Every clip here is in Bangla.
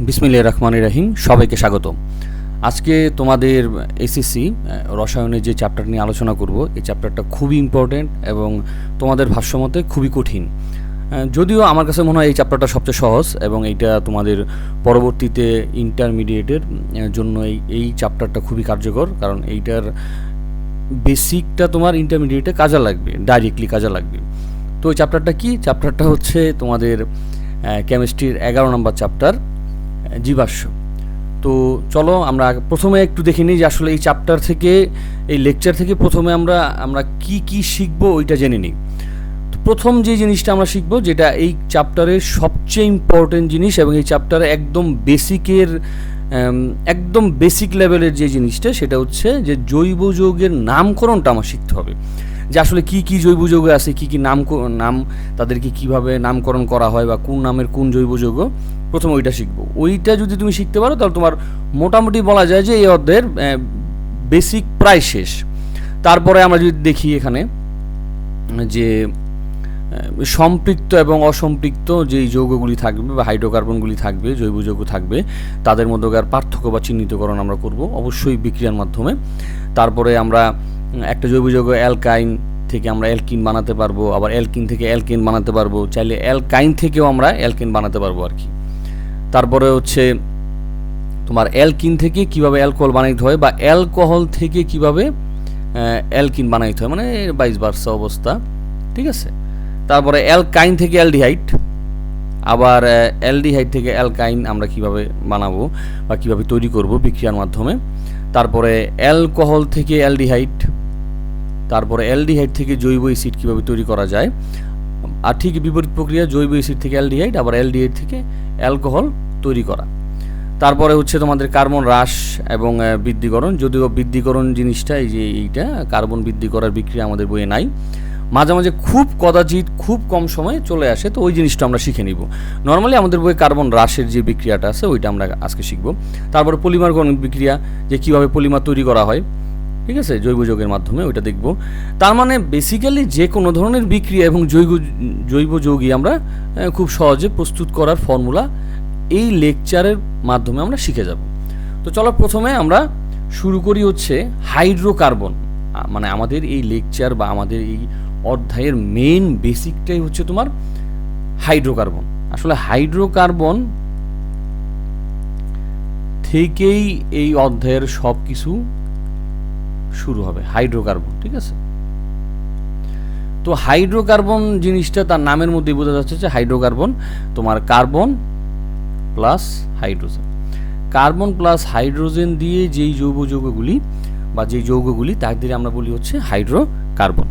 বিসমিল্লাহির রহমানির রহিম। সবাইকে স্বাগত। আজকে তোমাদের এসএসসি রসায়নের যে চ্যাপ্টার নিয়ে আলোচনা করব, এই চ্যাপ্টারটা খুবই ইম্পর্টেন্ট এবং তোমাদের ভাষ্যমতে খুবই কঠিন। যদিও আমার কাছে মনে হয় এই চ্যাপ্টারটা সবচেয়ে সহজ এবং এইটা তোমাদের পরবর্তীতে ইন্টারমিডিয়েটের জন্য এই চ্যাপ্টারটা খুবই কার্যকর, কারণ এইটার বেসিকটা তোমার ইন্টারমিডিয়েটে কাজে লাগবে, ডাইরেক্টলি কাজে লাগবে। তো এই চ্যাপ্টারটা কি? চ্যাপ্টারটা হচ্ছে তোমাদের কেমিস্ট্রির 11 নম্বর চ্যাপ্টার, জীবাশ্ম। তো চলো আমরা প্রথমে একটু দেখে নিই যে আসলে এই চ্যাপ্টার থেকে, এই লেকচার থেকে প্রথমে আমরা কি শিখবো ওইটা জেনে নিই। তো প্রথম যে জিনিসটা আমরা শিখবো, যেটা এই চ্যাপ্টারের সবচেয়ে ইম্পর্টেন্ট জিনিস এবং এই চ্যাপ্টারে একদম বেসিক লেভেলের যে জিনিসটা, সেটা হচ্ছে যে জৈব যৌগের নামকরণটা আমার শিখতে হবে। যে আসলে কি জৈব যৌগ আছে, কি নাম তাদেরকে কিভাবে নামকরণ করা হয় বা কোন নামের কোন জৈব যৌগ, প্রথমে ওইটা শিখবো। ওইটা যদি তুমি শিখতে পারো তাহলে তোমার মোটামুটি বলা যায় যে এই অধ্যায়ের বেসিক প্রায় শেষ। তারপরে আমরা যদি দেখি এখানে যে সম্পৃক্ত এবং অসম্পৃক্ত যেই যৌগগুলি থাকবে বা হাইড্রোকার্বনগুলি থাকবে, জৈব যৌগ থাকবে, তাদের মধ্যকার পার্থক্য বা চিহ্নিতকরণ আমরা করব, অবশ্যই বিক্রিয়ার মাধ্যমে। তারপরে আমরা একটা জৈব যৌগ অ্যালকাইন থেকে আমরা অ্যালকিন বানাতে পারবো, আবার অ্যালকিন থেকে অ্যালকেন বানাতে পারবো, চাইলে অ্যালকাইন থেকেও আমরা অ্যালকেন বানাতে পারবো আর কি। তারপরে হচ্ছে তোমার অ্যালকিন থেকে কিভাবে অ্যালকোহল বানাইতে হয় বা অ্যালকোহল থেকে কিভাবে অ্যালকিন বানাইতে হয়, মানে ভাইস ভার্সা অবস্থা, ঠিক আছে। তারপরে অ্যালকাইন থেকে অ্যালডিহাইড, আবার অ্যালডিহাইড থেকে অ্যালকাইন আমরা কিভাবে বানাবো বা কিভাবে তৈরি করব বিক্রিয়ার মাধ্যমে। তারপরে অ্যালকোহল থেকে অ্যালডিহাইড, তারপরে অ্যালডিহাইড থেকে জৈব অ্যাসিড কিভাবে তৈরি করা যায়, আর ঠিক বিপরীত প্রক্রিয়া, জৈব অ্যাসিড থেকে অ্যালডিহাইড, আবার অ্যালডিহাইড থেকে অ্যালকোহল তৈরি করা। তারপরে হচ্ছে তোমাদের কার্বন হ্রাস এবং বৃদ্ধিকরণ, যদিও বৃদ্ধিকরণ জিনিসটা এই যে এইটা কার্বন বৃদ্ধি করার বিক্রিয়া আমাদের বইয়ে নাই, মাঝে মাঝে খুব কদাচিৎ খুব কম সময়ে চলে আসে, তো ওই জিনিসটা আমরা শিখে নিব। নর্মালি আমাদের বইয়ে কার্বন হ্রাসের যে বিক্রিয়াটা আছে ওইটা আমরা আজকে শিখব। তারপরে পলিমারকরণ বিক্রিয়া, যে কীভাবে পলিমার তৈরি করা হয়, ঠিক আছে, জৈব যৌগের মাধ্যমে, ওইটা দেখব। তার মানে বেসিক্যালি যে কোনো ধরনের বিক্রিয়া এবং জৈব যৌগই আমরা খুব সহজে প্রস্তুত করার ফর্মুলা এই লেকচারের মাধ্যমে আমরা শিখে যাব। তো চলো প্রথমে আমরা শুরু করি হচ্ছে হাইড্রোকার্বন। মানে আমাদের এই লেকচার বা আমাদের এই অধ্যায়ের মেইন বেসিকটাই হচ্ছে তোমার হাইড্রোকার্বন। আসলে হাইড্রোকার্বন থেকেই এই অধ্যায়ের সব কিছু শুরু হবে, হাইড্রোকার্বন, ঠিক আছে। তো হাইড্রোকার্বন জিনিসটা তার নামের মধ্যে বোঝা যাচ্ছে যে হাইড্রোকার্বন তোমার carbon plus hydrogen, carbon plus hydrogen দিয়ে যেই জৈব যৌগগুলি বা যেই যৌগগুলি তাদের আমরা বলি হচ্ছে হাইড্রোকার্বন।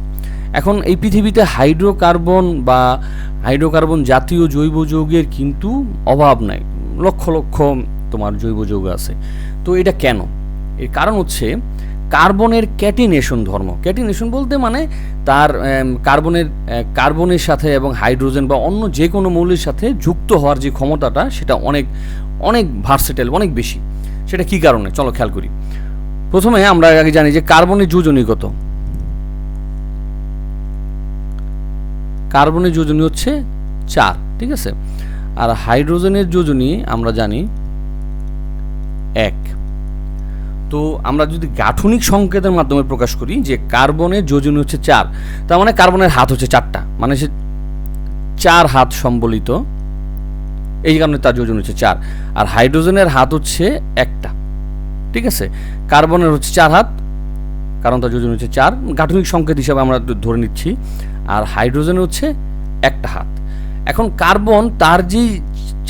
এখন এই পৃথিবীতে হাইড্রোকার্বন বা হাইড্রোকার্বন জাতীয় জৈব যৌগের কিন্তু অভাব নাই, লক্ষ লক্ষ তোমার জৈব যৌগ আছে। তো এটা কেন? এর কারণ হচ্ছে কার্বনের ক্যাটিনেশন ধর্ম। ক্যাটিনেশন বলতে মানে তার কার্বনের সাথে এবং হাইড্রোজেন বা অন্য যে কোনো মৌলের সাথে যুক্ত হওয়ার যে ক্ষমতাটা, সেটা অনেক অনেক ভার্সেটাইল, অনেক বেশি। সেটা কি কারণে চলো খেয়াল করি। প্রথমে আমরা আগে জানি যে কার্বনের যোজনী কত। কার্বনের যোজনী হচ্ছে 4, ঠিক আছে। আর হাইড্রোজেনের যোজনী আমরা জানি 1। তো আমরা যদি গাঠনিক সংকেতের মাধ্যমে প্রকাশ করি যে কার্বনের যোজনী হচ্ছে 4, তার মানে কার্বনের হাত হচ্ছে 4টা, মানে সে 4 হাত সম্বলিত, এই কারণে তার যোজনী হচ্ছে 4। আর হাইড্রোজেনের হাত হচ্ছে 1টা, ঠিক আছে। কার্বনের হচ্ছে 4 হাত, কারণ তার যোজনী হচ্ছে 4, গাঠনিক সংকেত হিসাবে আমরা ধরে নিচ্ছি। আর হাইড্রোজেনের হচ্ছে 1টা হাত। এখন কার্বন তার যে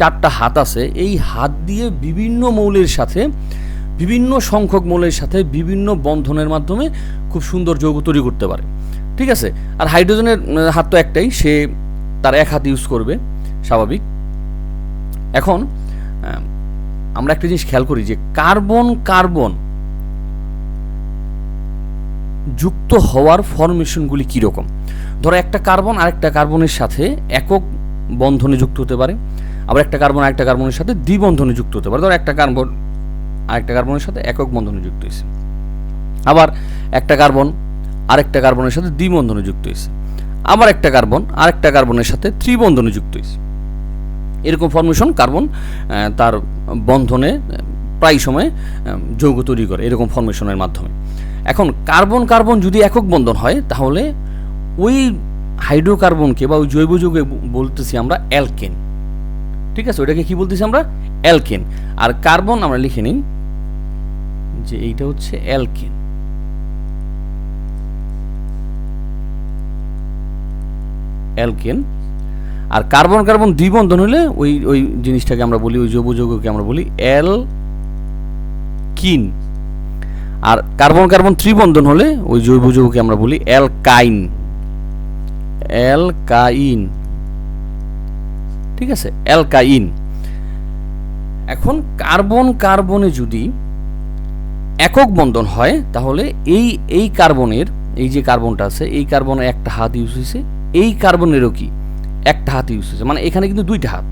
4টা হাত আছে, এই হাত দিয়ে বিভিন্ন মৌলের সাথে, বিভিন্ন সংখ্যক মৌলের সাথে বিভিন্ন বন্ধনের মাধ্যমে খুব সুন্দর যৌগ তৈরি করতে পারে, ঠিক আছে। আর হাইড্রোজেনের হাত তো একটাই, সে তার 1 হাত ইউজ করবে, স্বাভাবিক। এখন আমরা একটা জিনিস খেয়াল করি যে কার্বন যুক্ত হওয়ার ফরমেশনগুলি কীরকম। ধরো একটা কার্বন আরেকটা কার্বনের সাথে একক বন্ধনে যুক্ত হতে পারে, আবার একটা কার্বন আরেকটা কার্বনের সাথে দ্বিবন্ধনে যুক্ত হতে পারে। ধরো একটা কার্বন আরেকটা কার্বনের সাথে একক বন্ধনে যুক্ত হয়েছে, আবার একটা কার্বন আরেকটা কার্বনের সাথে দ্বিবন্ধনে যুক্ত হয়েছে, আবার একটা কার্বন আরেকটা কার্বনের সাথে ত্রিবন্ধনে যুক্ত হয়েছে। এরকম ফর্মেশন কার্বন তার বন্ধনে প্রায় সময় যৌগ তৈরি করে এরকম ফর্মেশনের মাধ্যমে। এখন কার্বন কার্বন যদি একক বন্ধন হয় তাহলে ওই হাইড্রোকার্বনকে বা ওই জৈব যৌগে বলতেছি আমরা অ্যালকেন। ঠিক আছে, ওইটাকে কি বলতেছি আমরা? অ্যালকেন। আর কার্বন আমরা লিখে নিই যে এইটা হচ্ছে অ্যালকেন। অ্যালকেন। আর কার্বন কার্বন দ্বিবন্ধন হলে ওই ওই জিনিসটাকে আমরা বলি, ওই জৈব যৌগকে আমরা বলি অ্যালকিন। আর কার্বন কার্বন ত্রিবন্ধন হলে ওই জৈব যৌগকে আমরা বলি অ্যালকাইন। অ্যালকাইন। ঠিক আছে, অ্যালকাইন। এখন কার্বন কার্বনে যদি একক বন্ধন হয় তাহলে এই কার্বনের, এই যে কার্বনটা আছে এই কার্বনের একটা হাত ইউজ হয়েছে, এই কার্বনেরও কি একটা হাত ইউজ হয়েছে, মানে এখানে কিন্তু দুইটা হাত।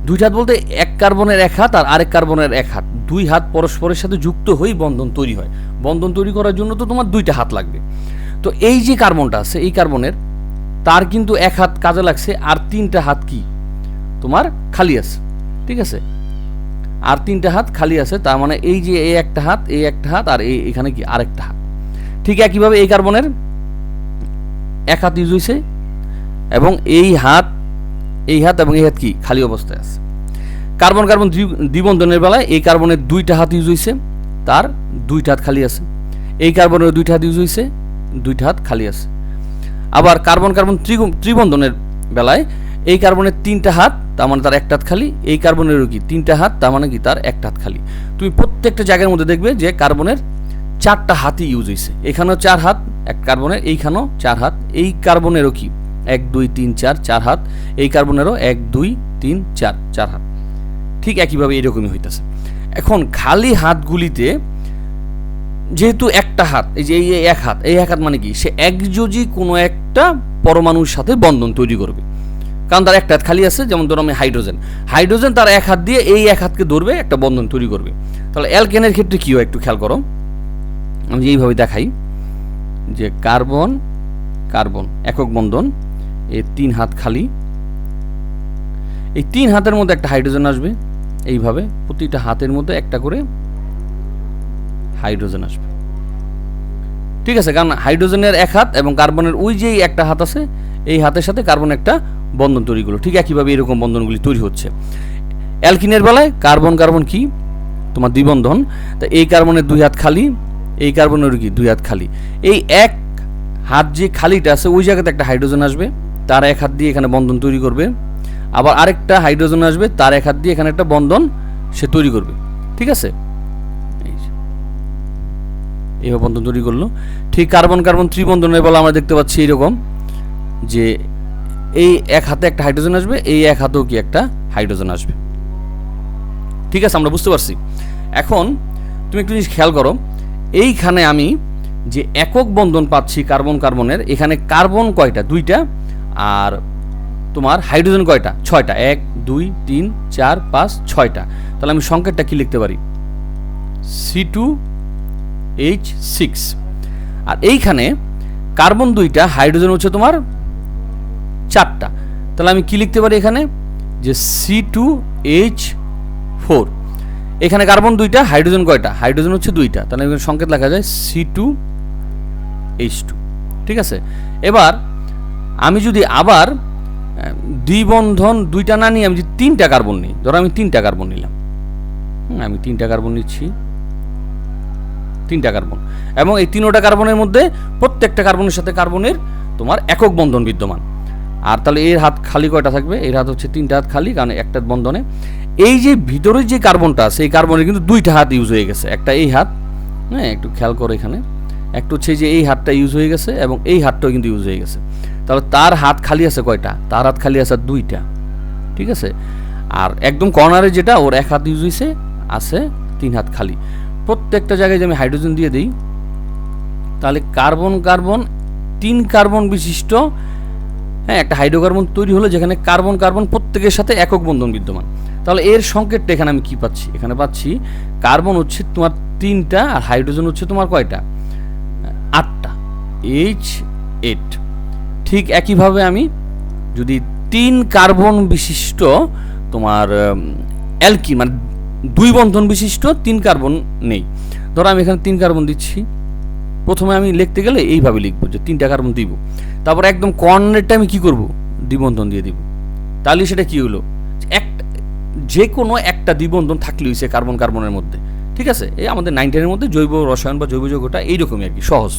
দুইটা হাত বলতে এক কার্বনের এক হাত আর আরেক কার্বনের এক হাত, দুই হাত পরস্পরের সাথে যুক্ত হয়ে বন্ধন তৈরি হয়। বন্ধন তৈরি করার জন্য তো তোমার দুইটা হাত লাগবে। তো এই যে কার্বনটা আছে এই কার্বনের, তার কিন্তু এক হাত কাজে লাগছে, আর তিনটা হাত কি তোমার খালি আছে। ঠিক আছে, আর তিনটা হাত খালি আছে, তার মানে এই যে এই একটা হাত, এই একটা হাত, আর এখানে কি আরেকটা হাত। ঠিক একইভাবে এই কার্বনের এক হাত ইউজ হয়েছে, এবং এই হাত এবং এই হাত কি খালি অবস্থায় আছে। কার্বন কার্বন দ্বিবন্ধনের বেলায় এই কার্বনের দুইটা হাত ইউজ হয়েছে, তার দুইটা হাত খালি আছে। এই কার্বনের দুইটা হাত ইউজ হয়েছে, দুইটা হাত খালি আছে। আবার কার্বন কার্বন ত্রিবন্ধনের বেলায় এই কার্বনের তিনটা হাত, তার মানে তার একটা হাত খালি। এই কার্বনেরও কি তিনটা হাত, তার মানে কি তার একটা হাত খালি। তুমি প্রত্যেকটা জায়গার মধ্যে দেখবে যে কার্বনের চারটা হাতই ইউজ হয়েছে। এখানেও চার হাত এক কার্বনের, এইখানেও চার হাত। এই কার্বনেরও কি 1 2 3 4 চার হাত। এই কার্বনেরও 1 2 3 4 চার হাত। ঠিক একইভাবে এরকমই হইতেছে। এখন খালি হাতগুলিতে যেহেতু একটা হাত, এই যে এই এক হাত, এই এক হাত মানে কি সে একযোজি কোনো একটা পরমাণুর সাথে বন্ধন তৈরি করবে, কারণ তার একটা হাত খালি আছে। যেমন ধরো আমি হাইড্রোজেন তার এক হাত দিয়ে এই এক হাতকে ধরবে, একটা বন্ধন তৈরি করবে। তাহলে অ্যালকেনের ক্ষেত্রে কি হয় একটু খেয়াল করো। আমি এইভাবে দেখাই যে কার্বন কার্বন একক বন্ধন, এই তিন হাত খালি, এই তিন হাতের মধ্যে একটা হাইড্রোজেন আসবে। এইভাবে প্রতিটা হাতের মধ্যে একটা করে হাইড্রোজেন আসবে। ঠিক আছে, কারণ হাইড্রোজেনের এক হাত এবং কার্বনের ওই যে একটা হাত আছে, এই হাতের সাথে কার্বন একটা বন্ধন তৈরি করলো। ঠিক একইভাবে এরকম বন্ধনগুলি তৈরি হচ্ছে। অ্যালকিনের বেলায় কার্বন কার্বন কি তোমার দ্বিবন্ধন, তা এই কার্বনের দুই হাত খালি, এই কার্বনের কি দুই হাত খালি। এই এক হাত যে খালিটা আছে ওই জায়গাতে একটা হাইড্রোজেন আসবে, তার এক হাত দিয়ে এখানে বন্ধন তৈরি করবে। আবার আরেকটা হাইড্রোজেন আসবে, তার এক হাত দিয়ে এখানে একটা বন্ধন সে তৈরি করবে। ঠিক আছে, এইভাবে বন্ধন তৈরি করলো। ঠিক কার্বন কার্বন ত্রিবন্ধনের বেলা আমরা দেখতে পাচ্ছি এরকম যে এই এক হাতে একটা হাইড্রোজেন আসবে, এই এক হাতেও কি একটা হাইড্রোজেন আসবে। ঠিক আছে, আমরা বুঝতে পারছি। এখন তুমি একটু জিনিস খেয়াল করো, এইখানে আমি যে একক বন্ধন পাচ্ছি কার্বন কার্বনের, এখানে কার্বন কয়টা? দুইটা। আর তোমার হাইড্রোজেন কয়টা? 6টা। 1 2 3 4 5 6টা। তাহলে আমি সংকেতটা কি লিখতে পারি? C2H6। আর এইখানে কার্বন দুইটা, হাইড্রোজেন হচ্ছে তোমার 4টা। তাহলে আমি কি লিখতে পারি এখানে? যে C2H4। এখানে কার্বন দুইটা, হাইড্রোজেন কয়টা? হাইড্রোজেন হচ্ছে দুইটা। তাহলে এখানে সংকেত লেখা যায় C2H2। ঠিক আছে, এবার আমি যদি আবার দ্বিবন্ধন দুইটা না নিয়ে আমি যদি 3টা কার্বন নিই, ধরো আমি 3টা কার্বন নিলাম, আমি 3টা কার্বন নিচ্ছি, 3টা কার্বন, এবং এই 3টা কার্বনের মধ্যে প্রত্যেকটা কার্বনের সাথে কার্বনের তোমার একক বন্ধন বিদ্যমান। আর তাহলে এর হাত খালি কয়টা থাকবে? এর হাত হচ্ছে 3টা হাত খালি, কারণ একটা বন্ধনে এই যে ভিতরে যে কার্বনটা আছে এই কার্বনের কিন্তু 2টা হাত ইউজ হয়ে গেছে। একটা এই হাত, হ্যাঁ একটু খেয়াল করো, এখানে একটা হচ্ছে যে এই হাতটা ইউজ হয়ে গেছে এবং এই হাতটাও কিন্তু ইউজ হয়ে গেছে। তাহলে তার হাত খালি আছে কয়টা? তার হাত খালি আছে 2টা। ঠিক আছে, আর একদম কর্নারে যেটা ওর এক হাত ইউজ হয়েছে, আছে 3 হাত খালি। প্রত্যেকটা জায়গায় যে আমি হাইড্রোজেন দিয়ে দিই, তাহলে কার্বন কার্বন 3 কার্বন বিশিষ্ট একটা হাইড্রোকার্বন তৈরি হলো, যেখানে কার্বন কার্বন প্রত্যেকের সাথে একক বন্ধন বিদ্যমান। তাহলে এর সংকেতটা এখানে আমি কি পাচ্ছি? এখানে পাচ্ছি কার্বন হচ্ছে তোমার 3টা আর হাইড্রোজেন হচ্ছে তোমার কয়টা? 8টা, H8। ঠিক একইভাবে আমি যদি 3 কার্বন বিশিষ্ট তোমার অ্যালকিন, মানে দুই বন্ধন বিশিষ্ট 3 কার্বন নেই। ধরো আমি এখানে 3 কার্বন দিচ্ছি, প্রথমে আমি লিখতে গেলে এইভাবে লিখবো যে 3টা কার্বন দিব, তারপর একদম কর্নারটা আমি কি করব, দ্বিবন্ধন দিয়ে দিব। তাহলে সেটা কি হলো, একটা যে কোনো একটা দ্বিবন্ধন থাকলে হইছে কার্বন কার্বনের মধ্যে। ঠিক আছে, এই আমাদের 9 10-এর মধ্যে জৈব রসায়ন বা জৈব যৌগটা এইরকমই আর কি, সহজ।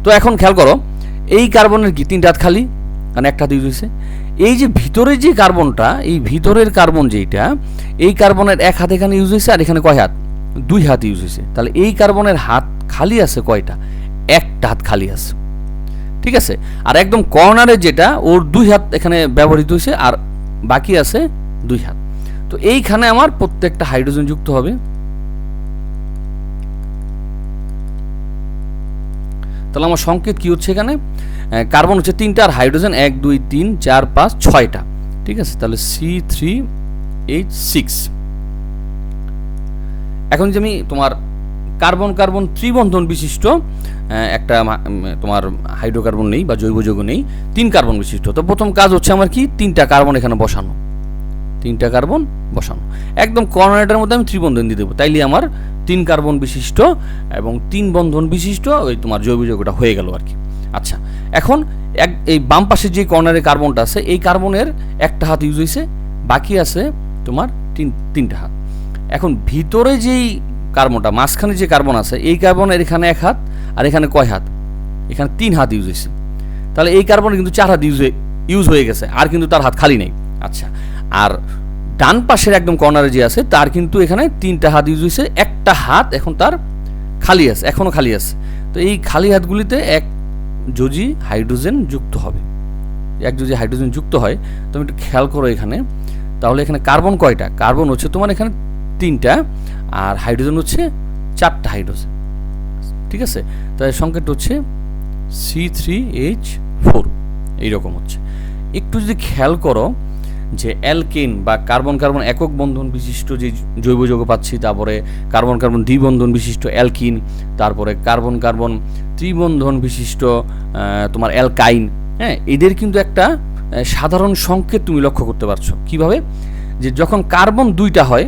তো এখন খেয়াল করো, এই কার্বনের কি 3টা হাত খালি, কারণ একটা হাত ইউজ হয়েছে। এই যে ভিতরে যে কার্বনটা, এই ভিতরের কার্বন যেটা, এই কার্বনের এক হাত এখানে ইউজ হয়েছে, আর এখানে কয় হাত, 2 হাত ইউজ হয়েছে। তাহলে এই কার্বনের হাত খালি আছে কয়টা, একটা হাত খালি আছে। ঠিক আছে, আর একদম কর্নারে যেটা, ওর 2 হাত এখানে ব্যবহৃত হয়েছে, আর বাকি আছে 2 হাত। তো এইখানে আমার প্রত্যেকটা হাইড্রোজেন যুক্ত হবে। তাহলে আমার সংকেত কি হচ্ছে, এখানে কার্বন হচ্ছে 3টা, আর হাইড্রোজেন 1 2 3 4 5 6টা। ঠিক আছে, তাহলে C3H6। এখন যে আমি তোমার কার্বন কার্বন ত্রিবন্ধন বিশিষ্ট একটা তোমার হাইড্রোকার্বন নেই বা জৈব যৌগ নেই, 3 কার্বন বিশিষ্ট। তো প্রথম কাজ হচ্ছে আমার কি, 3টা কার্বন এখানে বসানো, 3টা কার্বন বসানো। একদম কর্নারটার মধ্যে আমি ত্রিবন্ধন দিয়ে দেবো, তাইলে আমার 3 কার্বন বিশিষ্ট এবং 3 বন্ধন বিশিষ্ট ওই তোমার জৈব যৌগটা হয়ে গেল আর কি। আচ্ছা, এখন এই বাম পাশে যে কর্নারে কার্বনটা আছে, এই কার্বনের একটা হাত ইউজ হয়েছে, বাকি আছে তোমার 3টা হাত। এখন ভিতরে যেই কার্বনটা, মাঝখানে যে কার্বন আছে, এই কার্বনের এখানে 1 হাত, আর এখানে কয় হাত, এখানে 3 হাত ইউজ হয়েছে। তাহলে এই কার্বনে কিন্তু 4 হাত ইউজ হয়ে গেছে, আর কিন্তু তার হাত খালি নেই। আচ্ছা, আর ডান পাশের একদম কর্নারে যে আছে, তার কিন্তু এখানে 3টা হাত ইউজ হয়েছে, একটা হাত এখন তার খালি আছে, এখনো খালি আছে। তো এই খালি হাতগুলিতে এক যোজি হাইড্রোজেন যুক্ত হবে। এক যোজি হাইড্রোজেন যুক্ত হয়, তুমি একটু খেয়াল করো এখানে। তাহলে এখানে কার্বন কয়টা, কার্বন হচ্ছে তোমার এখানে 3টা, আর হাইড্রোজেন হচ্ছে 4টা হাইড্রোজেন। ঠিক আছে, তাই সংকেতটা হচ্ছে C3H4 এইরকম হচ্ছে। একটু যদি খেয়াল করো যে অ্যালকেন বা কার্বন কার্বন একক বন্ধন বিশিষ্ট যে জৈব যৌগ পাচ্ছি, তারপরে কার্বন কার্বন দ্বিবন্ধন বিশিষ্ট অ্যালকিন, তারপরে কার্বন কার্বন ত্রিবন্ধন বিশিষ্ট তোমার অ্যালকাইন, হ্যাঁ, এদের কিন্তু একটা সাধারণ সংকেত তুমি লক্ষ্য করতে পারছো। কিভাবে, যে যখন কার্বন 2টা হয়,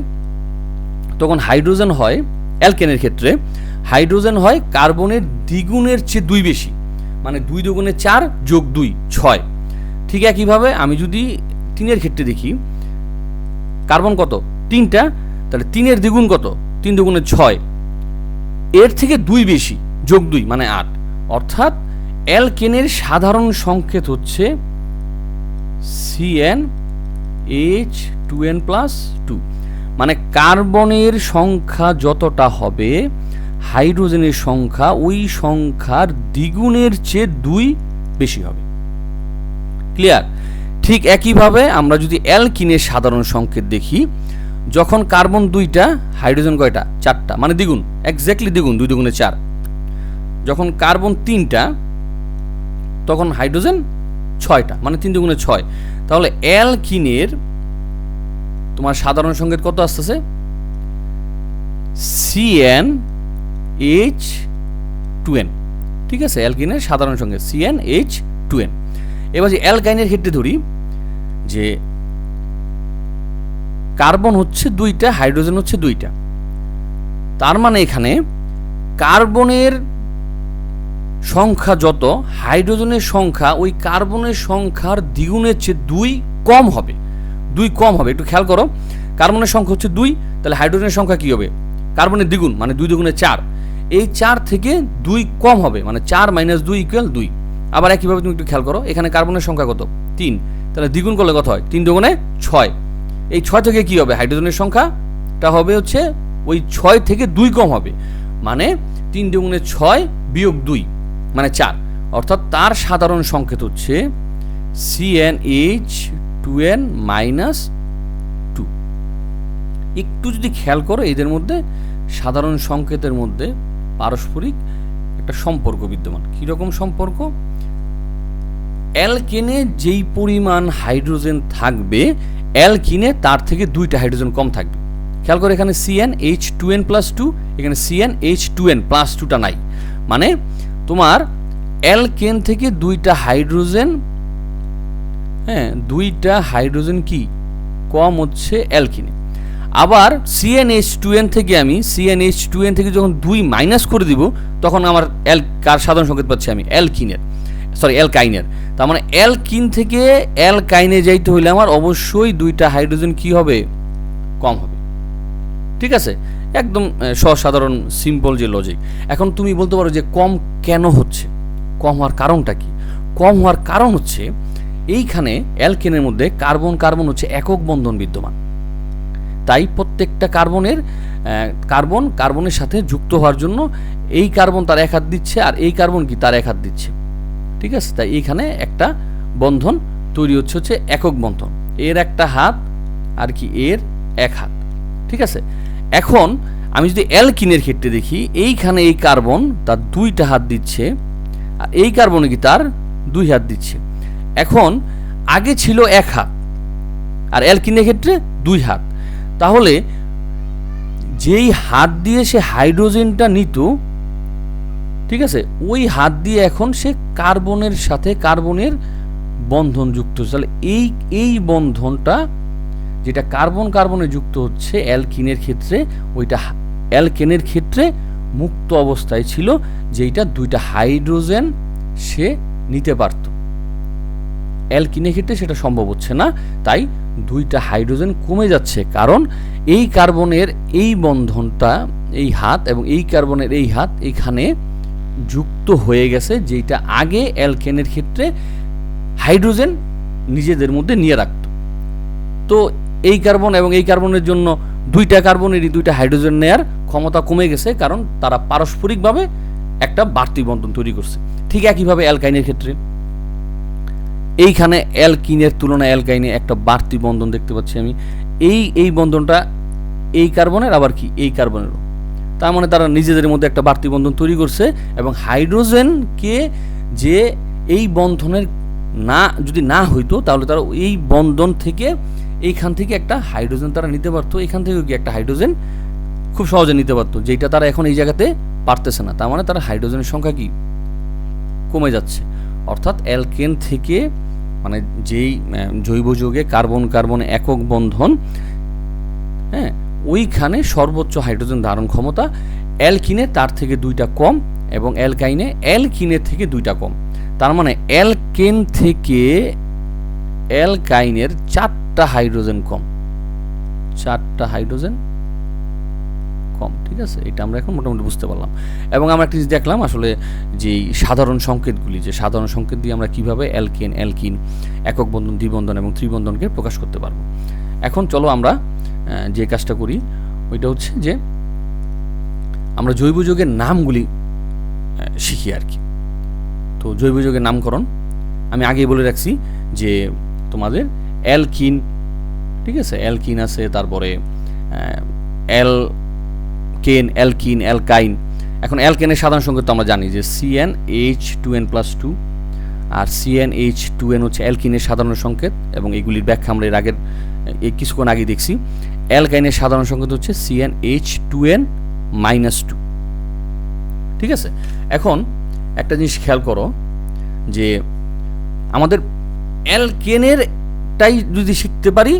তখন হাইড্রোজেন হয়, অ্যালকেনের ক্ষেত্রে হাইড্রোজেন হয় কার্বনের দ্বিগুণের চেয়ে 2 বেশি, মানে 2 দুগুণে 4 যোগ 2 6। ঠিক একইভাবে আমি যদি 3-এর ক্ষেত্রে দেখি, কার্বন কত, 3টা, তাহলে 3-এর দ্বিগুণ কত, 3 দুগুণে 6, এর থেকে 2 বেশি যোগ 2 মানে 8। অর্থাৎ অ্যালকেনের সাধারণ সংকেত হচ্ছে CnH2n+2, মানে কার্বনের সংখ্যা যতটা হবে, হাইড্রোজেনের সংখ্যা ওই সংখ্যার দ্বিগুণের চেয়ে 2 বেশি হবে। ক্লিয়ার? ঠিক একইভাবে আমরা যদি অ্যালকিনের সাধারণ সংকেত দেখি, যখন কার্বন 2টা, হাইড্রোজেন কয়টা, 4টা, মানে দ্বিগুণ, এক্স্যাক্টলি দ্বিগুণ, 2 দুগুণে 4। যখন কার্বন 3টা, তখন হাইড্রোজেন 6টা, মানে 3 দুগুণে 6। তাহলে অ্যালকিনের তোমার সাধারণ সংকেত কত আসতেছে, CnH2n। ঠিক আছে, অ্যালকিনের সাধারণ সংকেত CnH2n। এবার যে অ্যালকাইনের ক্ষেত্রে ধরি, যে কার্বন হচ্ছে 2টা, হাইড্রোজেন হচ্ছে 2টা, তার মানে এখানে কার্বনের সংখ্যা যত, হাইড্রোজেনের সংখ্যা ওই কার্বনের সংখ্যার দ্বিগুণের চেয়ে 2 কম হবে, 2 কম হবে। একটু খেয়াল করো, কার্বনের সংখ্যা হচ্ছে 2, তাহলে হাইড্রোজেনের সংখ্যা কি হবে, কার্বনের দ্বিগুণ, মানে 2 দুগুণে 4। এই 4 থেকে 2 কম হবে, মানে 4 - 2 = 2। আবার একইভাবে তুমি একটু খেয়াল করো, এখানে কার্বনের সংখ্যা কত, 3, তাহলে দ্বিগুণ করলে কত হয়, 3 দুগুণে 6। এই 6 থেকে কি হবে, হাইড্রোজেনের সংখ্যাটা হবে হচ্ছে ওই 6 থেকে 2 কম হবে, মানে 3 দুগুণে 6 বিয়োগ 2 মানে 4। অর্থাৎ তার সাধারণ সংকেত হচ্ছে CnH2n-2। একটু যদি খেয়াল করো, এদের মধ্যে সাধারণ সংকেতের মধ্যে পারস্পরিক একটা সম্পর্ক বিদ্যমান। কীরকম সম্পর্ক, অ্যালকেনে যেই পরিমাণ হাইড্রোজেন থাকবে, অ্যালকিনে তার থেকে 2টা হাইড্রোজেন কম থাকবে। খেয়াল করে, এখানে CnH2n+2, এখানে CnH2n+2টা নাই, মানে তোমার অ্যালকেন থেকে 2টা হাইড্রোজেন, হ্যাঁ, 2টা হাইড্রোজেন কি কম হচ্ছে অ্যালকিনে। আবার CnH2n থেকে আমি CnH2n থেকে যখন 2 মাইনাস করে দিব তখন আমার কার সাধারণ সংকেত পাচ্ছি আমি অ্যালকাইনের। তার মানে অ্যালকিন থেকে অ্যালকাইনে যাইতে হইলে আমার অবশ্যই দুইটা হাইড্রোজেন কি হবে, কম হবে। ঠিক আছে, একদম সাধারণ সিম্পল যে লজিক। এখন তুমি বলতে পারো যে কম কেন হচ্ছে, কম হওয়ার কারণটা কি? কম হওয়ার কারণ হচ্ছে এইখানে অ্যালকেনের মধ্যে কার্বন কার্বন হচ্ছে একক বন্ধন বিদ্যমান, তাই প্রত্যেকটা কার্বনের সাথে যুক্ত হওয়ার জন্য এই কার্বন তার এক হাত দিচ্ছে আর এই কার্বন কি তার এক হাত দিচ্ছে। ঠিক আছে, তাই এইখানে একটা বন্ধন তৈরি হচ্ছে একক বন্ধন, এর একটা হাত আর কি এর এক হাত। ঠিক আছে, এখন আমি যদি অ্যালকিনের ক্ষেত্রে দেখি, এইখানে এই কার্বন তার দুইটা হাত দিচ্ছে আর এই কার্বনে কি তার দুই হাত দিচ্ছে। এখন আগে ছিল এক হাত আর অ্যালকিনের ক্ষেত্রে দুই হাত, তাহলে যেই হাত দিয়ে সে হাইড্রোজেনটা নিত, ঠিক আছে, ওই হাত দিয়ে এখন সে কার্বনের সাথে কার্বনের বন্ধন যুক্ত হচ্ছে। তাহলে এই বন্ধনটা যেটা কার্বন কার্বনে যুক্ত হচ্ছে অ্যালকিনের ক্ষেত্রে, ওইটা অ্যালকেনের ক্ষেত্রে মুক্ত অবস্থায় ছিল, যেইটা দুইটা হাইড্রোজেন সে নিতে পারত। অ্যালকিনের ক্ষেত্রে সেটা সম্ভব হচ্ছে না, তাই দুইটা হাইড্রোজেন কমে যাচ্ছে, কারণ এই কার্বনের এই বন্ধনটা এই হাত এবং এই কার্বনের এই হাত এখানে যুক্ত হয়ে গেছে, যেটা আগে অ্যালকেনের ক্ষেত্রে হাইড্রোজেন নিজেদের মধ্যে নিয়ে রাখত। তো এই কার্বন এবং এই কার্বনের জন্য দুইটা কার্বনেরই দুইটা হাইড্রোজেন নেয়ার ক্ষমতা কমে গেছে, কারণ তারা পারস্পরিকভাবে একটা বাড়তি বন্ধন তৈরি করছে। ঠিক একইভাবে অ্যালকাইনের ক্ষেত্রে এইখানে অ্যালকিনের তুলনায় অ্যালকাইনে একটা বাড়তি বন্ধন দেখতে পাচ্ছি আমি। এই বন্ধনটা এই কার্বনের আবার কি এই কার্বনেরও, তার মানে তারা নিজেদের মধ্যে একটা বাড়তি বন্ধন তৈরি করছে, এবং হাইড্রোজেনকে যে এই বন্ধনের যদি না হইতো তাহলে তারা এই বন্ধন থেকে এইখান থেকে একটা হাইড্রোজেন তারা নিতে পারতো, এখান থেকে কি একটা হাইড্রোজেন খুব সহজে নিতে পারতো, যেটা তারা এখন এই জায়গাতে পারতেছে না। তার মানে তারা হাইড্রোজেনের সংখ্যা কি কমে যাচ্ছে। অর্থাৎ অ্যালকেন থেকে মানে যেই জৈব যৌগে কার্বন কার্বন একক বন্ধন, হ্যাঁ, ওইখানে সর্বোচ্চ হাইড্রোজেন ধারণ ক্ষমতা অ্যালকিনে তার থেকে দুইটা কম এবং অ্যালকিনের থেকে দুইটা কম। তার মানে অ্যালকেন থেকে অ্যালকাইনের 4টা হাইড্রোজেন কম, 4টা হাইড্রোজেন কম। ঠিক আছে, এটা আমরা এখন মোটামুটি বুঝতে পারলাম। এবং আমরা একটা জিনিস দেখলাম আসলে যে সাধারণ সংকেতগুলি, যে সাধারণ সংকেত দিয়ে আমরা কিভাবে অ্যালকিন একক বন্ধন, দ্বিবন্ধন এবং ত্রিবন্ধনকে প্রকাশ করতে পারবো। এখন চলো আমরা যে কাজটা করি ওইটা হচ্ছে যে আমরা জৈব যৌগের নামগুলি শিখি আর কি। তো জৈব যৌগের নামকরণ আমি আগেই বলে রাখছি যে তোমাদের অ্যালকিন, ঠিক আছে, অ্যালকিন আছে, তারপরে অ্যালকেন, অ্যালকিন, অ্যালকাইন। এখন অ্যালকেনের সাধারণ সংকেত তো আমরা জানি যে CnH2n+2, আর CnH2n হচ্ছে অ্যালকিনের সাধারণ সংকেত, এবং এগুলির ব্যাখ্যা আমরা এর আগের কিছুক্ষণ আগে দেখছি। অ্যালকাইনের সাধারণ সংকেত হচ্ছে CnH2n-2। ঠিক আছে, এখন একটা জিনিস খেয়াল করো যে আমাদের অ্যালকেনেরটাই যদি শিখতে পারি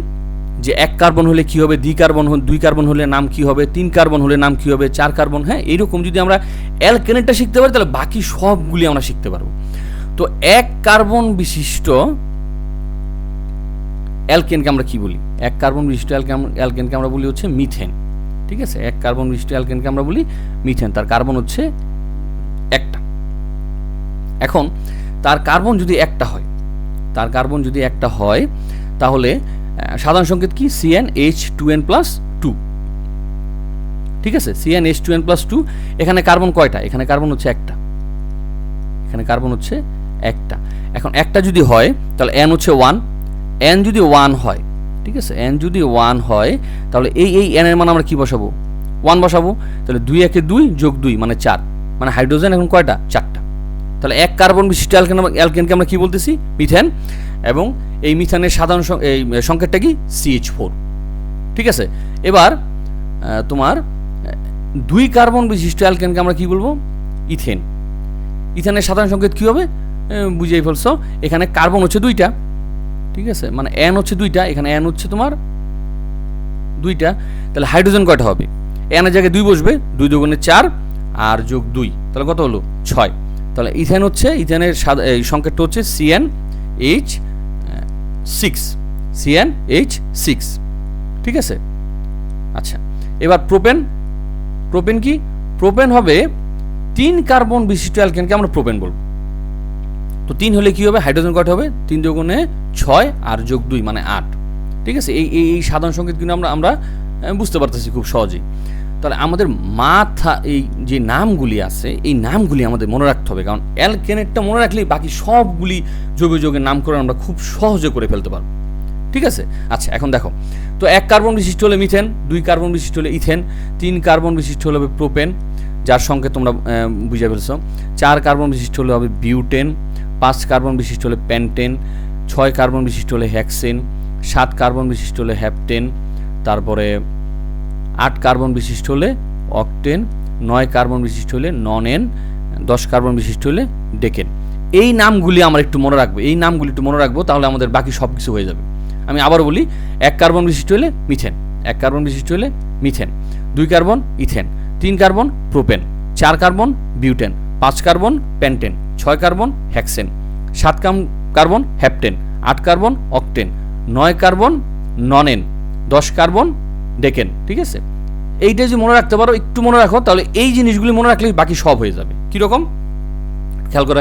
যে এক কার্বন হলে কি হবে, দুই কার্বন হলে নাম কি হবে, 3 কার্বন হলে নাম কি হবে, 4 কার্বন, হ্যাঁ, এইরকম যদি আমরা অ্যালকেনেরটা শিখতে পারি তাহলে বাকি সবগুলি আমরা শিখতে পারবো। তো এক কার্বন বিশিষ্ট অ্যালকেনকে আমরা কি বলি? এক কার্বন বিশিষ্ট অ্যালকেনকে আমরা বলি হচ্ছে মিথেন। ঠিক আছে, এক কার্বন বিশিষ্ট অ্যালকেনকে আমরা বলি মিথেন, তার কার্বন হচ্ছে একটা। এখন তার কার্বন যদি একটা হয়, তাহলে সাধারণ সংকেত কি? CnH2n+2। ঠিক আছে, CnH2n+2। এখানে কার্বন কয়টা? এখানে কার্বন হচ্ছে একটা, একটা। এখন একটা যদি হয় তাহলে n হচ্ছে 1, n যদি 1 হয়, ঠিক আছে, n যদি 1 হয় তাহলে এই n এর মান আমরা কি বসাবো? 1 বসাবো। তাহলে 2 একে 2 যোগ 2 মানে 4, মানে হাইড্রোজেন এখন কয়টা? 4টা। তাহলে এক কার্বন বিশিষ্ট অ্যালকেনকে আমরা কি বলতেছি? মিথেন। এবং এই মিথেনের সাধারণ সংকেতটা কি? CH4। ঠিক আছে, এবার তোমার 2 কার্বন বিশিষ্ট অ্যালকেনকে আমরা কি বলবো? ইথেন। ইথেনের সাধারণ সংকেত কি হবে? বুঝেই ফেলছো, এখানে কার্বন হচ্ছে 2টা, ঠিক আছে, মানে n হচ্ছে 2টা, এখানে n হচ্ছে তোমার 2টা। তাহলে হাইড্রোজেন কয়টা হবে? এনের জায়গায় 2 বসবে, 2 দুগুণে 4 আর যোগ 2, তাহলে কত হলো? 6। তাহলে ইথেন হচ্ছে, ইথেনের এই সংকেতটা হচ্ছে CnH6, CnH6, ঠিক আছে। আচ্ছা, এবার প্রোপেন। প্রোপেন কি? প্রোপেন হবে 3 কার্বন বিশিষ্ট অ্যালকেনকে আমরা প্রোপেন বলবো। তো 3 হলে কি হবে? হাইড্রোজেন কয়টা হবে? 3 দুগুণে 6 আর যোগ 2 মানে 8, ঠিক আছে। এই সাধারণ সংকেত কিন্তু আমরা বুঝতে পারতেছি খুব সহজেই। তাহলে আমাদের এই যে নামগুলি আছে, এই নামগুলি আমাদের মনে রাখতে হবে, কারণ অ্যালকেনেটটা মনে রাখলেই বাকি সবগুলি জৈব যৌগের নামকরণ আমরা খুব সহজে করে ফেলতে পারবো, ঠিক আছে। আচ্ছা, এখন দেখো তো 1 কার্বন বিশিষ্ট হলে মিথেন, 2 কার্বন বিশিষ্ট হলে ইথেন, 3 কার্বন বিশিষ্ট হলে হবে প্রোপেন, যার সংকেত তোমরা বুঝে ফেলছো। 4 কার্বন বিশিষ্ট হলে হবে বিউটেন, 5 কার্বন বিশিষ্ট হলে পেন্টেন, 6 কার্বন বিশিষ্ট হলে হেক্সেন, 7 কার্বন বিশিষ্ট হলে হেপটেন, তারপরে 8 কার্বন বিশিষ্ট হলে অকটেন, 9 কার্বন বিশিষ্ট হলে ননেন, 10 কার্বন বিশিষ্ট হলে ডেকেন। এই নামগুলি আমরা একটু মনে রাখবো, এই নামগুলি একটু মনে রাখবো, তাহলে আমাদের বাকি সব কিছু হয়ে যাবে। আমি আবার বলি, 1 কার্বন বিশিষ্ট হলে মিথেন, 1 কার্বন বিশিষ্ট হলে methane, 2 carbon ethane, 3 carbon propane, 4 carbon butane, 5 carbon pentane, 6 carbon hexane, 7 carbon heptane, 8 carbon octane, 9 carbon nonane, 10 carbon decane, ঠিক আছে। এইটা যদি মনে রাখতে পারো, একটু মনে রাখো, তাহলে এই জিনিসগুলি মনে রাখলেই বাকি সব হয়ে যাবে। কীরকম খেয়াল করো।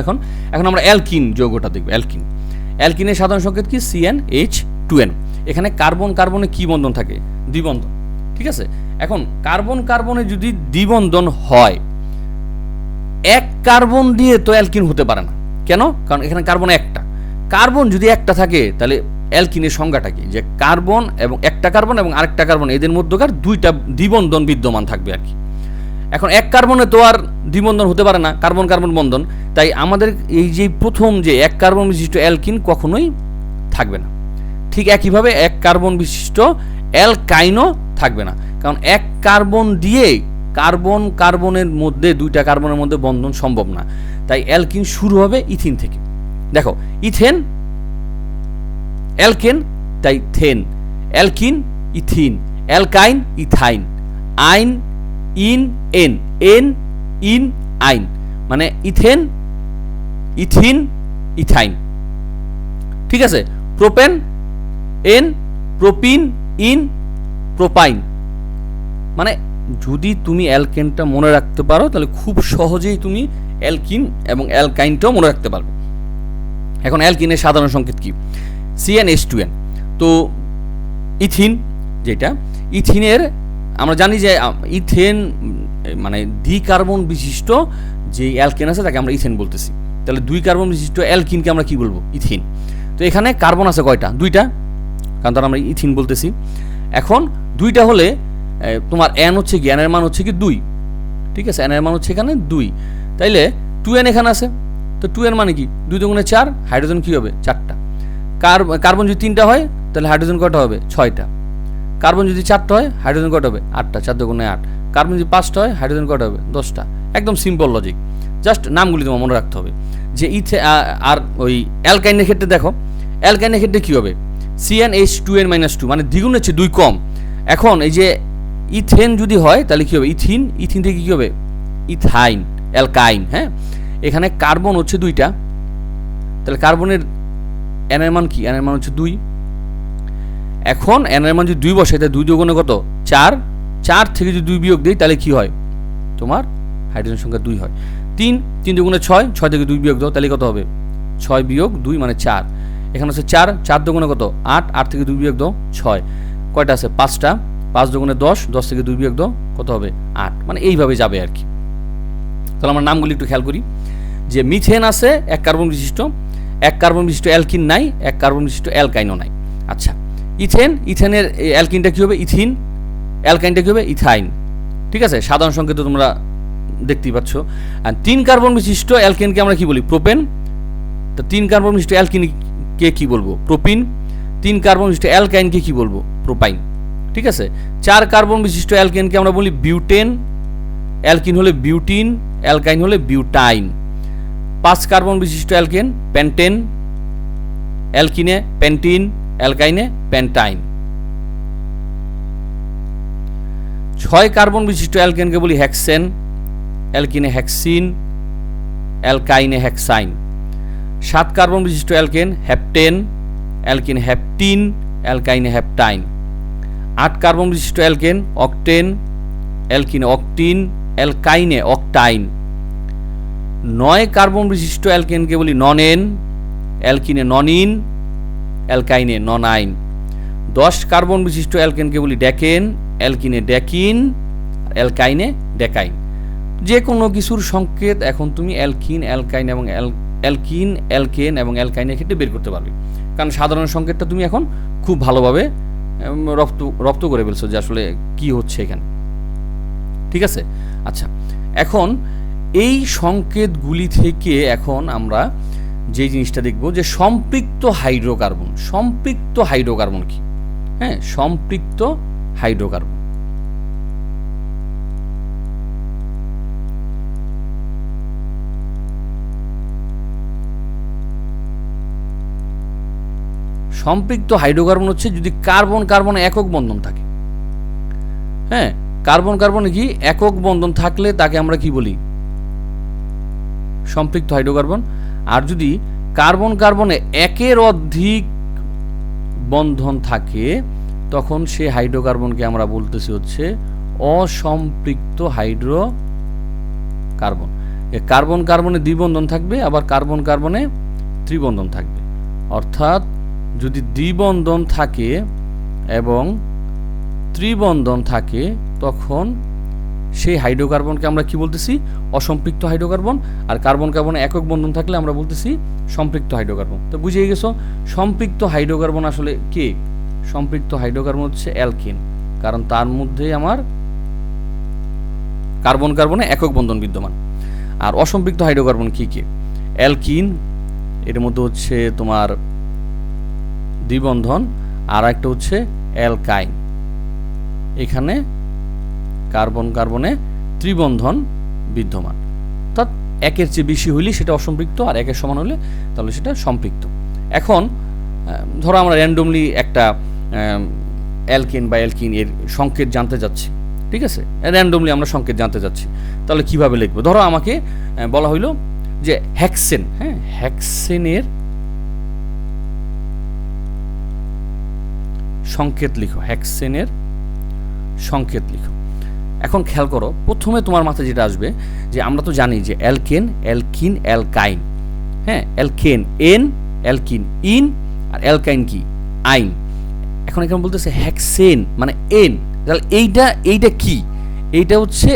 এখন আমরা অ্যালকিন যৌগটা দেখব। অ্যালকিনের সাধারণ সংকেত কি? CnH2n। এখানে কার্বন কার্বনে কি বন্ধন থাকে? দ্বিবন্ধন, ঠিক আছে। এখন কার্বন কার্বনে যদি দ্বিবন্ধন হয়, 1 কার্বন দিয়ে তো অ্যালকিন হতে পারে না। কেন? কারণ এখানে কার্বন একটা। কার্বন যদি একটা থাকে, তাহলে অ্যালকিনের সংজ্ঞাটা কি? যে কার্বন এবং একটা কার্বন এবং আরেকটা কার্বন, এদের মধ্যকার 2টা দ্বিবন্ধন বিদ্যমান থাকবে আর কি। এখন 1 কার্বনে তো আর দ্বিবন্ধন হতে পারে না, কার্বন কার্বন বন্ধন। তাই আমাদের এই যে প্রথম যে 1 কার্বন বিশিষ্ট অ্যালকিন কখনোই থাকবে না। ঠিক একইভাবে 1 কার্বন বিশিষ্ট অ্যালকাইনও থাকবে না, কারণ 1 কার্বন দিয়ে কার্বন কার্বনের মধ্যে 2টা কার্বনের মধ্যে বন্ধন সম্ভব না। তাই অ্যালকিন শুরু হবে ইথিন থেকে। দেখো, ইথেন অ্যালকেন, তাই থেন, alkene ethene, alkyne ethyne, yne ene ane, ane ene yne, মানে ইথেন ইথিন ইথাইন, ঠিক আছে। Propane ane, propene ene, propyne. মানে যদি তুমি অ্যালকেনটা মনে রাখতে পারো, তাহলে খুব সহজেই তুমি অ্যালকিন এবং অ্যালকাইনটাও মনে রাখতে পারবে। এখন অ্যালকিনের সাধারণ সংকেত কি? CnH2n। তো ইথিন, যেটা ইথিনের আমরা জানি যে ইথেন মানে দ্বিকার্বন বিশিষ্ট যে অ্যালকেন আছে তাকে আমরা ইথেন বলতেছি। তাহলে 2 কার্বন বিশিষ্ট অ্যালকিনকে আমরা কি বলবো? ইথিন। তো এখানে কার্বন আছে কয়টা? 2টা, কারণ তার আমরা ইথিন বলতেছি। এখন 2টা হলে তোমার এন হচ্ছে কি? এনের মান হচ্ছে কি 2, ঠিক আছে। এনের মান হচ্ছে এখানে 2, তাইলে 2n এখানে আছে। তো 2n মানে কি? 2 দুগুণে 4, হাইড্রোজেন কি হবে? 4টা। কার্বন যদি 3টা হয়, তাহলে হাইড্রোজেন কয়টা হবে? 6টা। কার্বন যদি 4টা হয়, হাইড্রোজেন কয়টা হবে? 8টা। 4 দুগুণে 8। কার্বন যদি 5টা হয়, হাইড্রোজেন কয়টা হবে? 10টা। একদম সিম্পল লজিক, জাস্ট নামগুলি তোমার মনে রাখতে হবে। যে আর ওই অ্যালকাইনের ক্ষেত্রে দেখো, অ্যালকাইনের ক্ষেত্রে কী হবে? CnH2n-2, মানে দ্বিগুণের চেয়ে 2 কম। এখন এই যে ইথেন যদি হয়, তাহলে কী হবে? ইথিন থেকে কী হবে? ইথাইন, অ্যালকাইন। হ্যাঁ, এখানে কার্বন হচ্ছে 2টা, তাহলে কার্বনের এনের মান কি? এনের মান হচ্ছে 2। এখন এনের মান যদি 2 বসে, তাহলে 2 দুগুণে কত? 4। 4 থেকে যদি 2 বিয়োগ দিই, তাহলে কি হয়? তোমার হাইড্রোজেন সংখ্যা 2 হয়। 3 দুগুণে 6, 6 থেকে 2 বিয়োগ দাও, তাহলে কত হবে? 6 বিয়োগ 2 মানে 4। এখানে হচ্ছে 4, 4 দুগুণে কত? 8, 8 থেকে 2 বিয়োগ দাও 6। কয়টা আছে? 5টা। 5 দুগুণে 10, 10 থেকে 2 বিয়োগ দাও, কত হবে? 8। মানে এইভাবে যাবে আর কি। তাহলে আমরা নামগুলি একটু খেয়াল করি। যে মিথেন আছে 1 কার্বন বিশিষ্ট, 1 কার্বন বিশিষ্ট অ্যালকিন নাই, 1 কার্বন বিশিষ্ট অ্যালকাইনও নাই। আচ্ছা, ইথেনের অ্যালকিনটা কী হবে? ইথিন, অ্যালকাইনটা কী হবে? ইথাইন, ঠিক আছে। সাধারণ সংকেত তোমরা দেখতেই পাচ্ছ। আর 3 কার্বন বিশিষ্ট অ্যালকেনকে আমরা কি বলি? প্রোপেন। তো 3 কার্বন বিশিষ্ট অ্যালকিনকে কি বলবো? প্রোপিন। 3 কার্বন বিশিষ্ট অ্যালকাইনকে কি বলবো? প্রোপাইন, ঠিক আছে। 4 কার্বন বিশিষ্ট অ্যালকেনকে আমরা বলি বিউটেন, অ্যালকিন হলে বিউটিন, অ্যালকাইন হলে বিউটাইন। 5 কার্বন বিশিষ্ট অ্যালকেন পেন্টেন, অ্যালকিনে পেন্টিন, অ্যালকাইনে পেন্টাইন। 6 কার্বন বিশিষ্ট অ্যালকেনকে বলি হেক্সেন, অ্যালকিনে হেক্সিন, অ্যালকাইনে হেক্সাইন। 7 কার্বন বিশিষ্ট অ্যালকেন হেপটেন, অ্যালকিনে হেপটিন, অ্যালকাইনে হেপটাইন। 8 কার্বন বিশিষ্ট অ্যালকেন অক্টেন, অ্যালকিনে অক্টিন, অ্যালকাইনে অক্টাইন। 9 কার্বন বিশিষ্ট অ্যালকেনকে বলি ননেন, অ্যালকিনে ননিন, অ্যালকাইনে ননাইন। 10 কার্বন বিশিষ্ট অ্যালকেনকে বলি ডেকেন, অ্যালকিনে ডেকিন, অ্যালকাইনে ডেকাইন। যে কোনো কিছুর সংকেত এখন তুমি অ্যালকিন, অ্যালকাইন এবং অ্যালকিন, অ্যালকেন এবং অ্যালকাইনের ক্ষেত্রে বের করতে পারবে, কারণ সাধারণ সংকেতটা তুমি এখন খুব ভালোভাবে রপ্ত করে ফেলছো যে আসলে কি হচ্ছে এখানে। ঠিক আছে, আচ্ছা, এখন এই সংকেতগুলি থেকে এখন আমরা যে জিনিসটা দেখব যে সম্পৃক্ত হাইড্রোকার্বন। সম্পৃক্ত হাইড্রোকার্বন কি? হ্যাঁ, সম্পৃক্ত হাইড্রোকার্বন। সম্পৃক্ত হাইড্রোকার্বন হচ্ছে যদি কার্বন কার্বনে একক বন্ধন থাকে। হ্যাঁ, কার্বন কার্বনে কি একক বন্ধন থাকলে তাকে আমরা কি বলি? সম্পৃক্ত হাইড্রোকার্বন। আর যদি কার্বন কার্বনে একের অধিক বন্ধন থাকে তখন সেই হাইড্রোকার্বনকে আমরা বলতেছি হচ্ছে অসম্পৃক্ত হাইড্রোকার্বন। কার্বন কার্বনে দ্বিবন্ধন থাকবে, আবার কার্বন কার্বনে ত্রিবন্ধন থাকবে। অর্থাৎ যদি দ্বিবন্ধন থাকে এবং ত্রিবন্ধন থাকে তখন সেই হাইড্রোকার্বনকে আমরা কি বলতেছি? অসম্পৃক্ত হাইড্রোকার্বন। আর কার্বন কার্বনে একক বন্ধন থাকলে আমরা বলতেছি সম্পৃক্ত হাইড্রোকার্বন। তো বুঝিয়ে গেছো সম্পৃক্ত হাইড্রোকার্বন আসলে কে? সম্পৃক্ত হাইড্রোকার্বন হচ্ছে অ্যালকিন, কারণ তার মধ্যে আমার কার্বন কার্বনে একক বন্ধন বিদ্যমান। আর অসম্পৃক্ত হাইড্রোকার্বন কি কি? অ্যালকিন, এর মধ্যে হচ্ছে তোমার দ্বিবন্ধন, আর একটা হচ্ছে অ্যালকাইন, এখানে কার্বন কার্বনে ত্রিবন্ধন বিদ্যমান। অর্থাৎ একের চেয়ে বেশি হইলে সেটা অসম্পৃক্ত, আর একের সমান হলে তাহলে সেটা সম্পৃক্ত। এখন ধরো আমরা র্যান্ডমলি একটা অ্যালকেন বা অ্যালকিন এর সংকেত জানতে যাচ্ছি। ঠিক আছে, র্যান্ডমলি আমরা সংকেত জানতে যাচ্ছি, তাহলে কিভাবে লিখবো? ধরো আমাকে বলা হইলো যে হেক্সেন। হ্যাঁ, হেক্সেনের সংকেত লিখো, হেক্সেনের সংকেত লিখো। এখন খেয়াল করো, প্রথমে তোমার মাথায় যেটা আসবে যে আমরা তো জানি যে অ্যালকেন, অ্যালকিন, অ্যালকাইন। হ্যাঁ, অ্যালকেন এন, অ্যালকিন ইন, আর অ্যালকাইন কি? আইন। এখন এখানে বলতেছে হেক্সেন মানে এন, তাহলে এইটা কি? এইটা হচ্ছে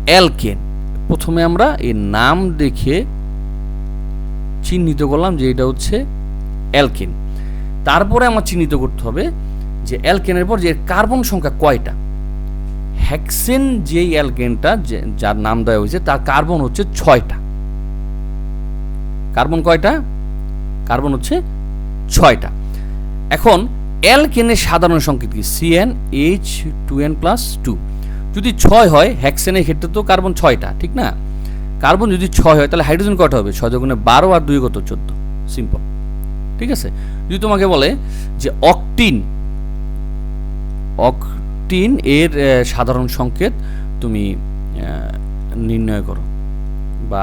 অ্যালকেন। প্রথমে আমরা এর নাম দেখে চিহ্নিত করলাম যে এটা হচ্ছে অ্যালকেন। তারপরে আমার চিহ্নিত করতে হবে যে অ্যালকেনের পর যে কার্বন সংখ্যা কয়টা। হেক্সেন যেই অ্যালকেনটা যার নাম দেওয়া হয়েছে তার কার্বন হচ্ছে 6টা। কার্বন কয়টা? কার্বন হচ্ছে 6টা। এখন অ্যালকেনের সাধারণ সংকেত কি? CnH2n+2। যদি 6 হয়, হেক্সেনের ক্ষেত্রে তো কার্বন 6টা, ঠিক না? কার্বন যদি 6 হয় তাহলে হাইড্রোজেন কয়টা হবে? 6 × 12 আর 2 কত? 14। সিম্পল। ঠিক আছে, যদি তোমাকে বলে যে অক্টিন, অক্টিন এর সাধারণ সংকেত তুমি নির্ণয় করো, বা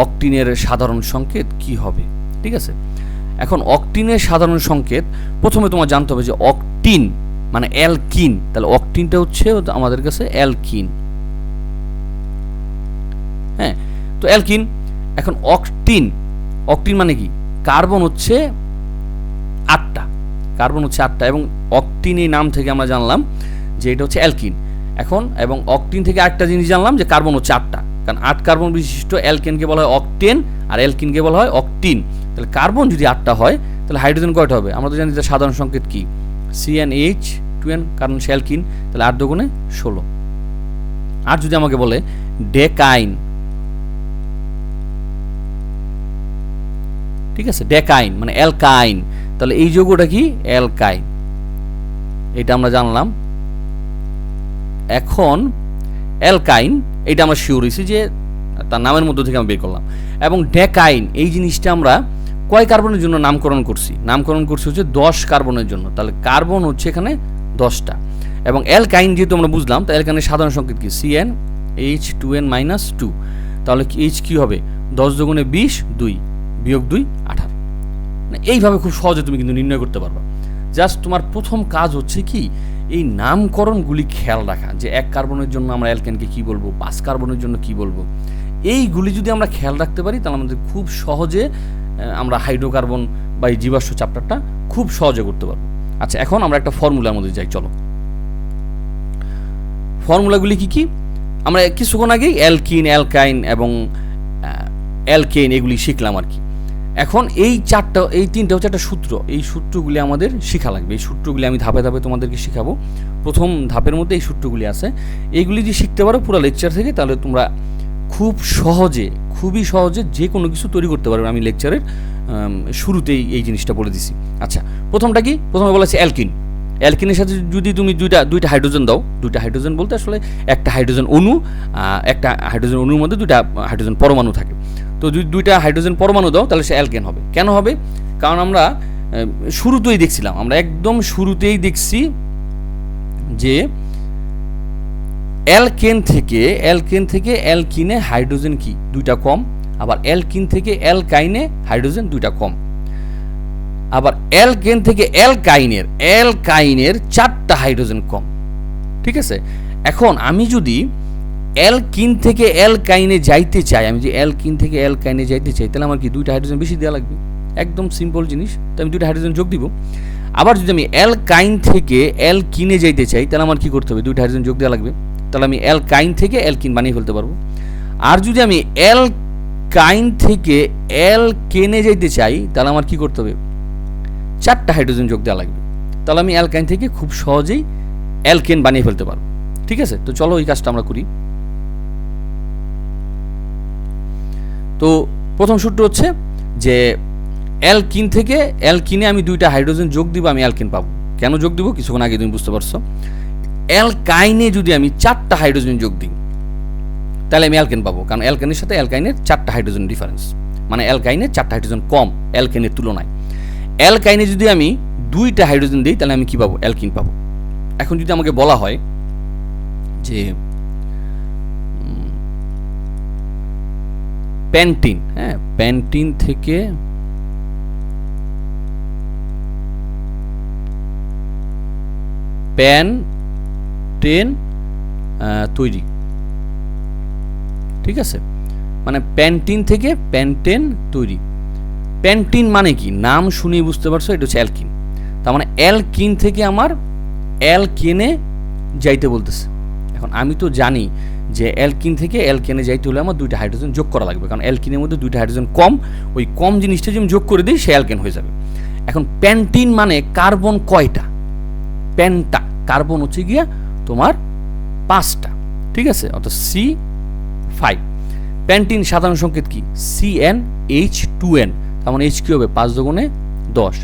অক্টিনের সাধারণ সংকেত কি হবে? ঠিক আছে, এখন অক্টিনের সাধারণ সংকেত প্রথমে তোমার জানতে হবে যে অক্টিন মানে অ্যালকিন, তাহলে অক্টিনটা হচ্ছে আমাদের কাছে অ্যালকিন। হ্যাঁ, তো অ্যালকিন। এখন অক্টিন, অক্টিন মানে কি? কার্বন হচ্ছে 8টা, কার্বন হচ্ছে 8টা, এবং অক্টিন এই নাম থেকে আমরা জানলাম যে এটা হচ্ছে অ্যালকিন। এখন এবং অক্টিন থেকে আরেকটা জিনিস জানলাম যে কার্বন হচ্ছে 8টা, কারণ 8 কার্বন বিশিষ্ট অ্যালকেনকে বলা হয় অক্টেন আর অ্যালকিনকে বলা হয় অক্টিন। তাহলে কার্বন যদি 8টা হয় তাহলে হাইড্রোজেন কয়টা হবে? আমরা তো জানি যে সাধারণ সংকেত কি? CnH2n, কারণ সে অ্যালকিন, তাহলে 8 × 16। আর যদি আমাকে বলে ডেকাইন, ঠিক আছে, ডেকাইন মানে অ্যালকাইন, তাহলে এই যৌগটা কি? অ্যালকাইন। এটা আমরা জানলাম। এখন অ্যালকাইন এটা আমরা শিওর হয়েছি যে তার নামের মধ্যে থেকে আমরা বের করলাম। এবং ডেকাইন এই জিনিসটা আমরা কয় কার্বনের জন্য নামকরণ করছি? নামকরণ করছি হচ্ছে 10 কার্বনের জন্য। তাহলে কার্বন হচ্ছে এখানে 10টা। এবং অ্যালকাইন যেহেতু আমরা বুঝলাম, তো অ্যালকাইনের সাধারণ সংকেত কি CN H2n-2, তাহলে H কি হবে 10 দুগুণে 20 2 বিয়োগ 2 18। এইভাবে খুব সহজে তুমি কিন্তু নির্ণয় করতে পারবা। জাস্ট তোমার প্রথম কাজ হচ্ছে কি এই নামকরণগুলি খেয়াল রাখা, যে 1 কার্বনের জন্য আমরা অ্যালকেনকে কি বলবো, 5 কার্বনের জন্য কি বলবো। এইগুলি যদি আমরা খেয়াল রাখতে পারি তাহলে আমাদের খুব সহজে আমরা হাইড্রোকার্বন বা এই জীবাশ্ম চ্যাপ্টারটা খুব সহজে করতে পারবো। আচ্ছা, এখন আমরা একটা ফর্মুলার মধ্যে যাই, চলো। ফর্মুলাগুলি কি কি আমরা কিছুক্ষণ আগেই অ্যালকিন, অ্যালকাইন এবং অ্যালকেন এগুলি শিখলাম আর কি। এখন এই তিনটা হচ্ছে একটা সূত্র, এই সূত্রগুলি আমাদের শেখা লাগবে। এই সূত্রগুলি আমি ধাপে ধাপে তোমাদেরকে শেখাবো। প্রথম ধাপের মধ্যে এই সূত্রগুলি আছে, এইগুলি যদি শিখতে পারো পুরো লেকচার থেকে, তাহলে তোমরা খুবই সহজে যে কোনো কিছু তৈরি করতে পারবে। আমি লেকচারের শুরুতেই এই জিনিসটা বলে দিছি। আচ্ছা, প্রথমটা কি? প্রথমে বলা আছে অ্যালকিন। অ্যালকিনের সাথে যদি তুমি দুইটা হাইড্রোজেন দাও, দুইটা হাইড্রোজেন বলতে আসলে একটা হাইড্রোজেন অণুর মধ্যে দুইটা হাইড্রোজেন পরমাণু থাকে। তো যদি দুইটা হাইড্রোজেন পরমাণু দাও তাহলে সে অ্যালকেন হবে। কেন হবে? কারণ আমরা শুরুতেই দেখছিলাম, আমরা একদম শুরুতেই দেখছি যে অ্যালকেন থেকে অ্যালকিনে হাইড্রোজেন কি দুইটা কম, আবার অ্যালকিন থেকে অ্যালকাইনে হাইড্রোজেন দুইটা কম, আবার অ্যালকেন থেকে অ্যালকাইনের 4টা হাইড্রোজেন কম। ঠিক আছে, এখন আমি যদি অ্যালকিন থেকে অ্যালকাইনে যাইতে চাই, তাহলে আমার কি দুইটা হাইড্রোজেন বেশি দেওয়া লাগবে। একদম সিম্পল জিনিস, তো আমি দুইটা হাইড্রোজেন যোগ দিব। আবার যদি আমি অ্যালকাইন থেকে অ্যালকিনে যাইতে চাই তাহলে আমার কি করতে হবে? দুইটা হাইড্রোজেন যোগ দেওয়া লাগবে। তাহলে আমি অ্যালকাইন থেকে অ্যালকিন বানিয়ে ফেলতে পারবো। আর যদি আমি অ্যালকাইন থেকে অ্যালকেনে যাইতে চাই তাহলে আমার কি করতে হবে? 4টা হাইড্রোজেন যোগ দেওয়া লাগবে। তাহলে আমি অ্যালকাইন থেকে খুব সহজেই অ্যালকেন বানিয়ে ফেলতে পারবো। ঠিক আছে, তো চলো এই কাজটা আমরা করি। তো প্রথম সূত্র হচ্ছে যে অ্যালকিন থেকে অ্যালকিনে আমি দুইটা হাইড্রোজেন যোগ দিব, আমি অ্যালকেন পাবো। কেন যোগ দিব কিছুক্ষণ আগে তুমি বুঝতে পারছো। অ্যালকাইনে যদি আমি 4টা হাইড্রোজেন যোগ দিই তাহলে আমি অ্যালকেন পাবো, কারণ অ্যালকাইনের সাথে অ্যালকাইনের 4টা হাইড্রোজেন ডিফারেন্স, মানে অ্যালকাইনের 4টা হাইড্রোজেন কম অ্যালকেনের তুলনায়। অ্যালকাইনে যদি আমি 2টা হাইড্রোজেন দিই তাহলে আমি কি পাবো? অ্যালকিন পাবো। এখন যদি আমাকে বলা হয় যে প্যান্টিন, প্যান্টিন থেকে প্যান্টেন তৈরি, ঠিক আছে, মানে প্যান্টিন থেকে প্যান্টেন তৈরি। প্যান্টিন মানে কি? নাম শুনেই বুঝতে পারছো, এটা হচ্ছে অ্যালকিন। তার মানে অ্যালকিন থেকে আমার অ্যালকেনে যাইতে বলতেছে। এখন আমি তো জানি যে অ্যালকিন থেকে অ্যালকেনে যাইতে হলে আমার দুইটা হাইড্রোজেন যোগ করা লাগবে, কারণ অ্যালকিনের মধ্যে দুইটা হাইড্রোজেন কম, ওই কম জিনিসটা যদি আমি যোগ করে দিই সে অ্যালকেন হয়ে যাবে। এখন প্যান্টিন মানে কার্বন কয়টা? পেন্টা, কার্বন হচ্ছে গিয়া তোমার 5টা, ঠিক আছে, অর্থাৎ C5। প্যান্টিন সাধারণ সংকেত কি? CnH2n। তার মানে H কি হবে? 5 দুগুণে 10।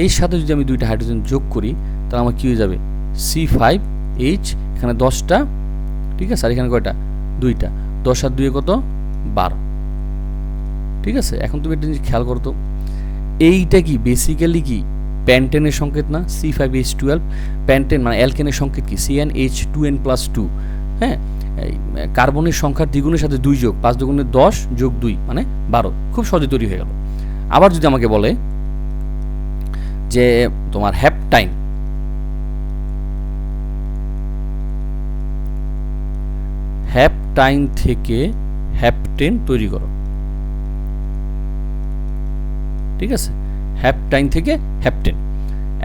এর সাথে যদি আমি দুইটা হাইড্রোজেন যোগ করি তাহলে আমার কি হয়ে যাবে? C5H, এখানে 10টা, ঠিক আছে, আর এখানে কয়টা? 2টা। 10 আর 2 কত? 12। ঠিক আছে, এখন তুমি একটা জিনিস খেয়াল করো তো, এইটা কি বেসিক্যালি কি প্যান্টেনের সংকেত না? C5H12। প্যান্টেন মানে অ্যালকেনের সংকেত কি? CnH2n+2। হ্যাঁ, কার্বনের সংখ্যার দ্বিগুণের সাথে 2 যোগ 5 দুগুণে 10 যোগ 2 মানে 12। খুব সহজে তৈরি হয়ে গেল। আবার যদি আমাকে বলে যে তোমার হ্যাপটাইন, হ্যাপটাইন থেকে হ্যাপটেন তৈরি করো, ঠিক আছে, হ্যাপটাইন থেকে হ্যাপটেন।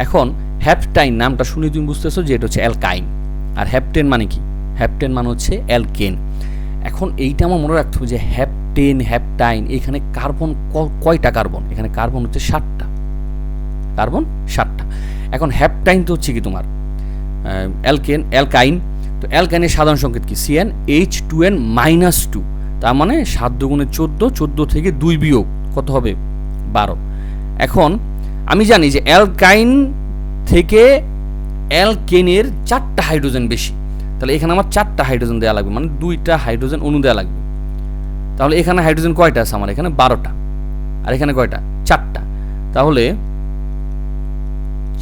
এখন হ্যাপটাইন নামটা শুনে তুমি বুঝতেছো যে এটা হচ্ছে অ্যালকাইন, আর হ্যাপটেন মানে কি? হ্যাপটেন মানে হচ্ছে অ্যালকেন। এখন এইটা আমার মনে রাখতে হবে যে হ্যাপটেন, হ্যাপটাইন, এখানে কার্বন কয়টা কার্বন? এখানে কার্বন হচ্ছে 7টা, কার্বন 7টা। এখন হ্যাপটাইন তো হচ্ছে কি তোমার অ্যালকাইন। তো অ্যালকাইনের সাধারণ সংকেত কি? CnH2n-2। তার মানে 7 দুগুণে 14, 14 থেকে 2 বিয়োগ কত হবে? 12। এখন আমি জানি যে অ্যালকাইন থেকে অ্যালকেনের 4টা হাইড্রোজেন বেশি, তাহলে এখানে আমার 4টা হাইড্রোজেন দেওয়া লাগবে, মানে 2টা হাইড্রোজেন অণু দেওয়া লাগবে। তাহলে এখানে হাইড্রোজেন কয়টা আছে? আমার এখানে 12টা, আর এখানে কয়টা? 4টা। তাহলে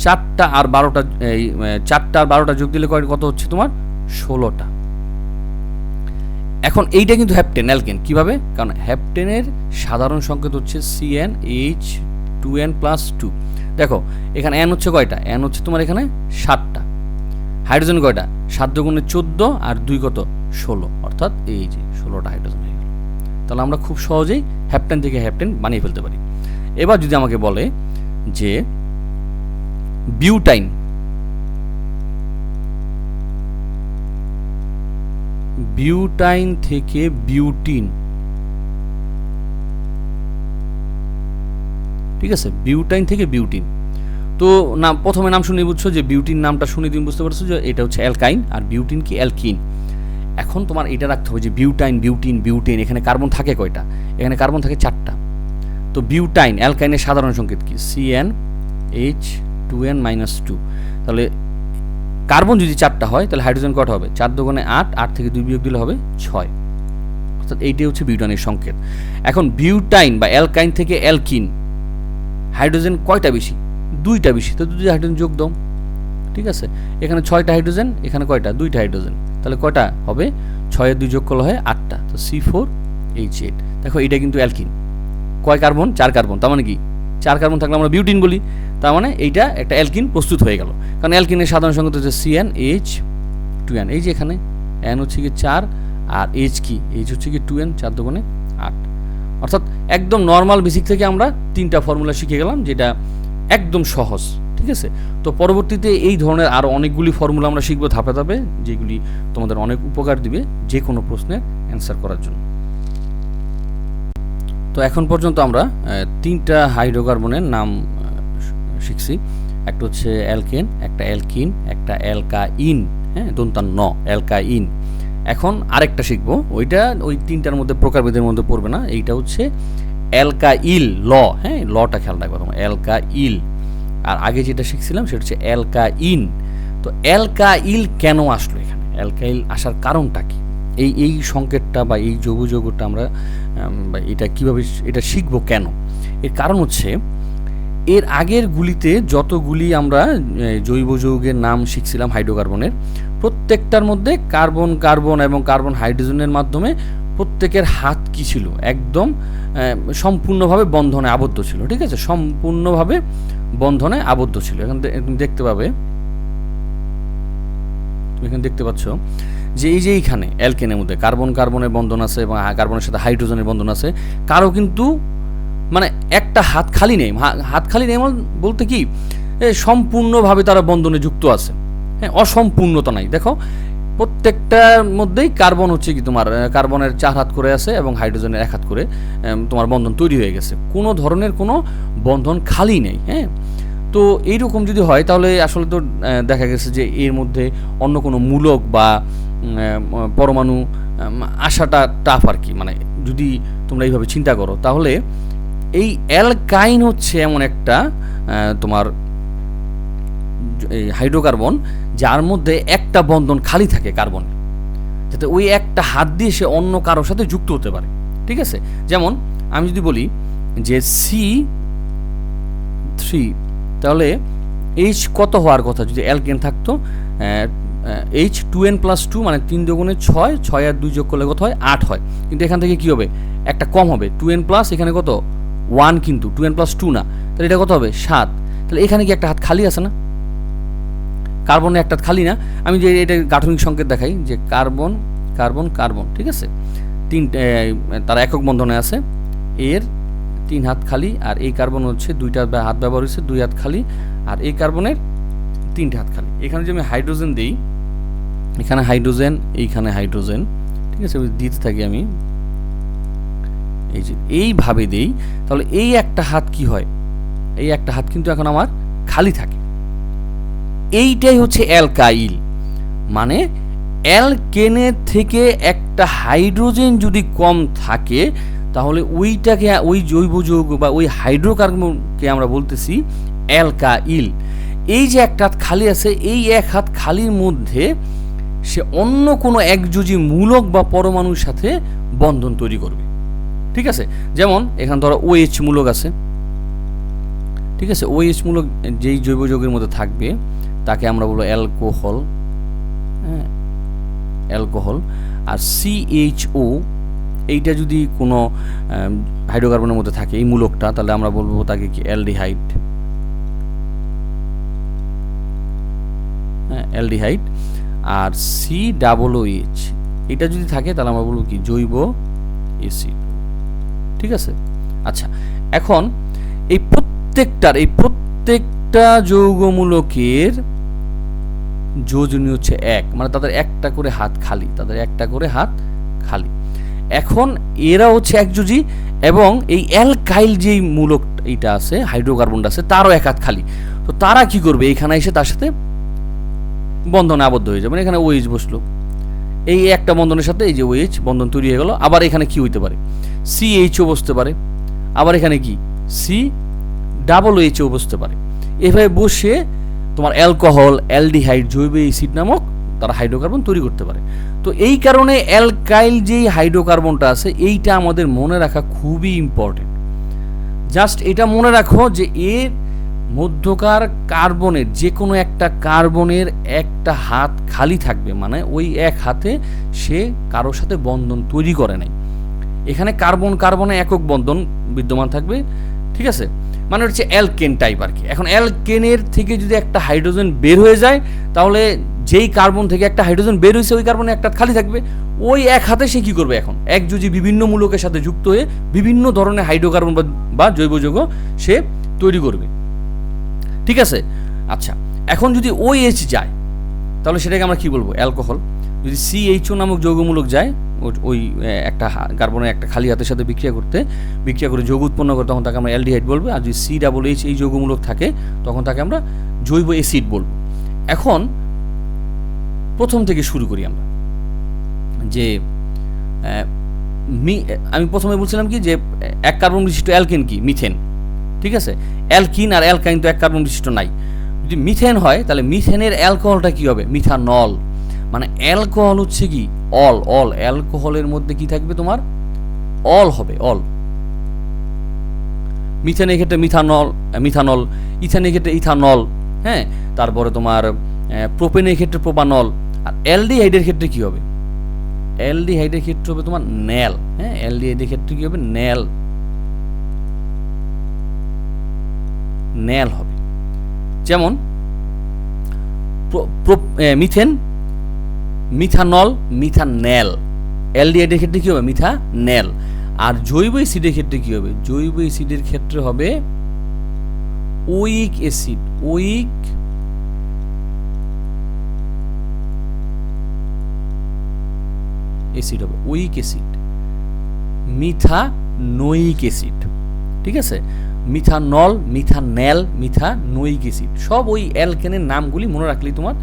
4টা আর 12টা, এই 4টা আর 12টা যোগ দিলে কত হচ্ছে তোমার 16টা। এখন এইটা কিন্তু হ্যাপটেন অ্যালকেন কিভাবে, কারণ হ্যাপটেনের সাধারণ সংকেত হচ্ছে CnH2n+2। দেখো এখানে n হচ্ছে কয়টা, n হচ্ছে তোমার এখানে 7টা, হাইড্রোজেন কয়টা 7 গুণে 14 আর 2 কত 16, অর্থাৎ এই যে 16টা হাইড্রোজেন হয়ে গেল। তাহলে আমরা খুব সহজেই হ্যাপটেন থেকে হ্যাপটেন বানিয়ে ফেলতে পারি। এবার যদি আমাকে বলে যে বিউটাইন, বিউটাইন থেকে বিউটিন, ঠিক আছে, বিউটাইন থেকে বিউটিন। তো নাম প্রথমে নাম শুনে বুঝছো যে বিউটিন নামটা শুনে তুমি বুঝতে পারছো যে এটা হচ্ছে অ্যালকাইন আর বিউটিন কি অ্যালকিন। এখন তোমার এটা রাখতে হবে যে বিউটাইন বিউটিন বিউটেন, এখানে কার্বন থাকে কয়টা, এখানে কার্বন থাকে 4টা। তো বিউটাইন অ্যালকাইনের সাধারণ সংকেত কি CnH2n-2। তাহলে কার্বন যদি 4টা হয় তাহলে হাইড্রোজেন কয়টা হবে, 4 দুগুণে 8, 8 থেকে 2 বিয়োগ দিলে হবে 6, অর্থাৎ এইটাই হচ্ছে বিউটাইনের সংকেত। এখন বিউটাইন বা অ্যালকাইন থেকে অ্যালকিন, হাইড্রোজেন কয়টা বেশি, 2টা বেশি, তো 2টা হাইড্রোজেন যোগ দাও, ঠিক আছে। এখানে 6টা হাইড্রোজেন, এখানে কয়টা 2টা হাইড্রোজেন, তাহলে কয়টা হবে 6 এর 2 যোগ করলে হয় 8টা, তো C4H8। দেখো এটা কিন্তু অ্যালকিন, কয় কার্বন 4 কার্বন, তার মানে কি 4 কার্বন থাকলে আমরা বিউটিন বলি, তার মানে এইটা একটা অ্যালকিন প্রস্তুত হয়ে গেল। কারণ অ্যালকিনের সাধারণ সংকেত হচ্ছে CnH2n, এই যে এখানে n হচ্ছে কি 4 আর H কি H হচ্ছে কি 2n, 4 দুগুণে 8, অর্থাৎ একদম নর্মাল বেসিক থেকে আমরা 3টা ফর্মুলা শিখে গেলাম, যেটা একদম সহজ, ঠিক আছে। তো পরবর্তীতে এই ধরনের আরও অনেকগুলি ফর্মুলা আমরা শিখবো ধাপে ধাপে, যেগুলি তোমাদের অনেক উপকার দিবে যে কোনো প্রশ্নের অ্যান্সার করার জন্য। তো এখন পর্যন্ত আমরা 3টা হাইড্রোকার্বনের নাম শিখছি, একটা হচ্ছে অ্যালকেন, একটা অ্যালকিন, একটা অ্যালকাইন, হ্যাঁ দন্তান্ন অ্যালকাইন। এখন আরেকটা শিখবো, ওইটা ওই 3টার মধ্যে প্রকারভেদের মধ্যে পড়বে না, এইটা হচ্ছে অ্যালকাইল ল, হ্যাঁ লটা খেয়াল রাখবো তোমরা, অ্যালকাইল। আর আগে যেটা শিখছিলাম সেটা হচ্ছে অ্যালকাইন। তো অ্যালকাইল কেন আসলো এখানে, অ্যালকাইল আসার কারণটা কি, এই সংকেতটা বা এই যৌগটা আমরা এটা কিভাবে এটা শিখবো কেন, এর কারণ হচ্ছে এর আগের গুলিতে যতগুলি আমরা জৈব যৌগের নাম শিখছিলাম হাইড্রোকার্বনের, প্রত্যেকটার মধ্যে কার্বন কার্বন এবং কার্বন হাইড্রোজেনের মাধ্যমে প্রত্যেকের হাত কি ছিল, একদম সম্পূর্ণভাবে বন্ধনে আবদ্ধ ছিল, ঠিক আছে, সম্পূর্ণভাবে বন্ধনে আবদ্ধ ছিল। এখানে দেখতে পাবে, তুমি এখানে দেখতে পাচ্ছ যে এই যে এইখানে অ্যালকেনের মধ্যে কার্বন কার্বনের বন্ধন আছে এবং কার্বনের সাথে হাইড্রোজেনের বন্ধন আছে, কারো কিন্তু মানে একটা হাত খালি নেই, হাত খালি নেই বলতে কি সম্পূর্ণভাবে তারা বন্ধনে যুক্ত আছে, হ্যাঁ অসম্পূর্ণতা নাই। দেখো প্রত্যেকটার মধ্যেই কার্বন হচ্ছে কি তোমার কার্বনের 4 হাত করে আছে এবং হাইড্রোজেনের 1 হাত করে তোমার বন্ধন তৈরি হয়ে গেছে, কোনো ধরনের কোনো বন্ধন খালি নেই, হ্যাঁ। তো এইরকম যদি হয় তাহলে আসলে তো দেখা গেছে যে এর মধ্যে অন্য কোনো মূলক বা পরমাণু আসাটা টাফ আর কি, মানে যদি তোমরা এইভাবে চিন্তা করো তাহলে এই অ্যালকাইন হচ্ছে এমন একটা তোমার হাইড্রোকার্বন যার মধ্যে একটা বন্ধন খালি থাকে কার্বন, যাতে ওই একটা হাত দিয়ে সে অন্য কারোর সাথে যুক্ত হতে পারে, ঠিক আছে। যেমন আমি যদি বলি যে C3, তাহলে H কত হওয়ার কথা যদি অ্যালকেন থাকতো, H2n+2 মানে 3 দুগুণে 6, 6 আর 2 যোগ করলে কত হয় 8 হয়, কিন্তু এখান থেকে কি হবে একটা কম হবে 2n+, এখানে কত 1, কিন্তু 2n+2 না, তাহলে এটা কত হবে 7, তাহলে এখানে কি একটা হাত খালি আছে না, কার্বনে একটা হাত খালি না। আমি যে এটা গাঠনিক সংকেত দেখাই যে কার্বন কার্বন কার্বন, ঠিক আছে, তারা একক বন্ধনে আছে, এর 3 হাত খালি, আর এই কার্বন হচ্ছে 2টা হাত ব্যবহার হয়েছে, 2 হাত খালি, আর এই কার্বনের 3টে হাত খালি। এখানে যদি আমি হাইড্রোজেন দিই, এখানে হাইড্রোজেন, এইখানে হাইড্রোজেন, ঠিক আছে, দিতে থাকি আমি এই যে এইভাবে দেই, তাহলে এই একটা হাত কি হয়, এই একটা হাত কিন্তু এখন আমার খালি থাকে। এইটাই হচ্ছে অ্যালকাইল, মানে অ্যালকেনের থেকে একটা হাইড্রোজেন যদি কম থাকে তাহলে ওইটাকে ওই জৈব যৌগ বা ওই হাইড্রোকার্বনকে আমরা বলতেছি অ্যালকাইল। এই যে একটা হাত খালি আছে, এই এক হাত খালির মধ্যে সে অন্য কোনো একযোজী মূলক বা পরমাণুর সাথে বন্ধন তৈরি করবে, ঠিক আছে। যেমন এখানে ধরো OH মূলক আছে, ঠিক আছে, ওএইচ মূলক যেই জৈব যৌগের মধ্যে থাকবে তাকে আমরা বলবো অ্যালকোহল, হ্যাঁ অ্যালকোহল। আর সিএইচও এইটা যদি কোনো হাইড্রোকার্বনের মধ্যে থাকে এই মূলকটা, তাহলে আমরা বলবো তাকে কি অ্যালডিহাইড, হ্যাঁ অ্যালডিহাইড। আর COOH এটা যদি থাকে তাহলে আমরা বলবো কি জৈব অ্যাসিড, ঠিক আছে। আচ্ছা, এখন এই প্রত্যেকটা যৌগমূলকের যোজনী হচ্ছে 1, মানে তাদের একটা করে হাত খালি, এখন এরা হচ্ছে একযোজী এবং এই অ্যালকাইল যেই মূলক এইটা আছে হাইড্রোকার্বনটা আছে তারও এক হাত খালি। তো তারা কি করবে, এখানে এসে তার সাথে বন্ধনে আবদ্ধ হয়ে যাবে। মানে এখানে OH বসলো, এই একটা বন্ধনের সাথে এই যে OH বন্ধন তৈরি হয়ে গেল। আবার এখানে কি হইতে পারে, CHO বসতে পারে, আবার এখানে কি COOH বসতে পারে। এভাবে বসে তোমার অ্যালকোহল, অ্যালডিহাইড, জৈব অ্যাসিড নামক তারা হাইড্রোকার্বন তৈরি করতে পারে। তো এই কারণে অ্যালকাইল যেই হাইড্রোকার্বনটা আছে এইটা আমাদের মনে রাখা খুবই ইম্পর্টেন্ট। জাস্ট এটা মনে রাখো যে এর মধ্যকার কার্বনের যে কোনো একটা কার্বনের একটা হাত খালি থাকবে, মানে ওই এক হাতে সে কারোর সাথে বন্ধন তৈরি করে নাই। এখানে কার্বনে একক বন্ধন বিদ্যমান থাকবে, ঠিক আছে, মানে হচ্ছে অ্যালকেন টাইপ আর কি। এখন অ্যালকেনের থেকে যদি একটা হাইড্রোজেন বের হয়ে যায় তাহলে যেই কার্বন থেকে একটা হাইড্রোজেন বের হয়েছে ওই কার্বনে একটা খালি থাকবে, ওই এক হাতে সে কি করবে, এখন একযোজী বিভিন্ন মূলকের সাথে যুক্ত হয়ে বিভিন্ন ধরনের হাইড্রোকার্বন বা জৈব যৌগ সে তৈরি করবে, ঠিক আছে। আচ্ছা, এখন যদি OH যায় তাহলে সেটাকে আমরা কি বলবো, অ্যালকোহল। যদি CHO নামক যৌগমূলক যায় ওই একটা কার্বনের একটা খালি হাতের সাথে বিক্রিয়া করে যৌগ উৎপন্ন করে, তখন তাকে আমরা অ্যালডিহাইড বলবো। আর যদি COOH এই যৌগমূলক থাকে তখন তাকে আমরা জৈব অ্যাসিড বলবো। এখন প্রথম থেকে শুরু করি আমরা, যে আমি প্রথমে বলছিলাম কি যে এক কার্বন বিশিষ্ট অ্যালকেন কি মিথেন, ঠিক আছে। অ্যালকিন আর অ্যালকাইন তো এক কার্বন বিশিষ্ট নাই। যদি মিথেন হয় তাহলে মিথেনের অ্যালকোহলটা কি হবে, মিথানল। মানে অ্যালকোহল হচ্ছে কি অল অ্যালকোহলের মধ্যে কি থাকবে, তোমার অল হবে, অল। মিথেনের ক্ষেত্রে মিথানল, ইথানের ক্ষেত্রে ইথানল, হ্যাঁ। তারপরে তোমার প্রোপেনের ক্ষেত্রে প্রোপানল। আর অ্যালডিহাইডের ক্ষেত্রে কি হবে, অ্যালডিহাইডের ক্ষেত্রে হবে তোমার ন্যাল, হ্যাঁ। অ্যালডিহাইডের ক্ষেত্রে কি হবে, ন্যাল হবে। যেমন মিথেন, মিথানল, মিথানেল। অ্যালডিহাইডের ক্ষেত্রে কি হবে, মিথানেল। আর জৈব অ্যাসিডের ক্ষেত্রে কি হবে, জৈব অ্যাসিডের ক্ষেত্রে হবে ওইক অ্যাসিড, ওইক অ্যাসিড হবে, ওইক অ্যাসিড, মিথানোইক অ্যাসিড, ঠিক আছে। মিথানল, মিথানেল, মিথানোইক অ্যাসিড সব ওই অ্যালকেনের নামগুলি মনে রাখলেই তোমার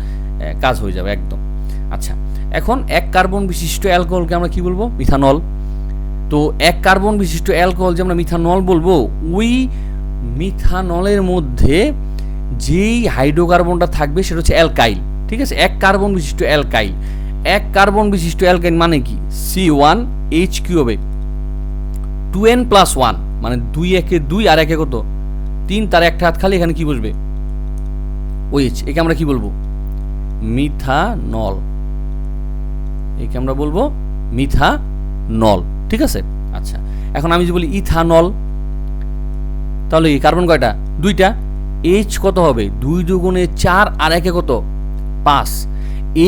কাজ হয়ে যাবে একদম। আচ্ছা, এখন এক কার্বন বিশিষ্ট অ্যালকোহলকে আমরা কি বলবো, মিথানল। তো এক কার্বন বিশিষ্ট অ্যালকোহল যে আমরা মিথানল বলবো, ওই মিথানলের মধ্যে যেই হাইড্রোকার্বনটা থাকবে সেটা হচ্ছে অ্যালকাইল, ঠিক আছে। এক কার্বন বিশিষ্ট অ্যালকাইল, এক কার্বন বিশিষ্ট অ্যালকাইল মানে কি, C1H কি হবে 2n+1, মানে 2 একে 2 আর একে কত 3, তার একটা হাত খালি, এখানে কি বসবে OH। একে আমরা কি বলবো, মিথানল। একে আমরা বলবো মিথানল, ঠিক আছে। আচ্ছা, এখন আমি যদি বলি ইথানল, তাহলে কার্বন কয়টা, 2টা। H কত হবে, 2 দুগুণে 4 আর একে কত 5।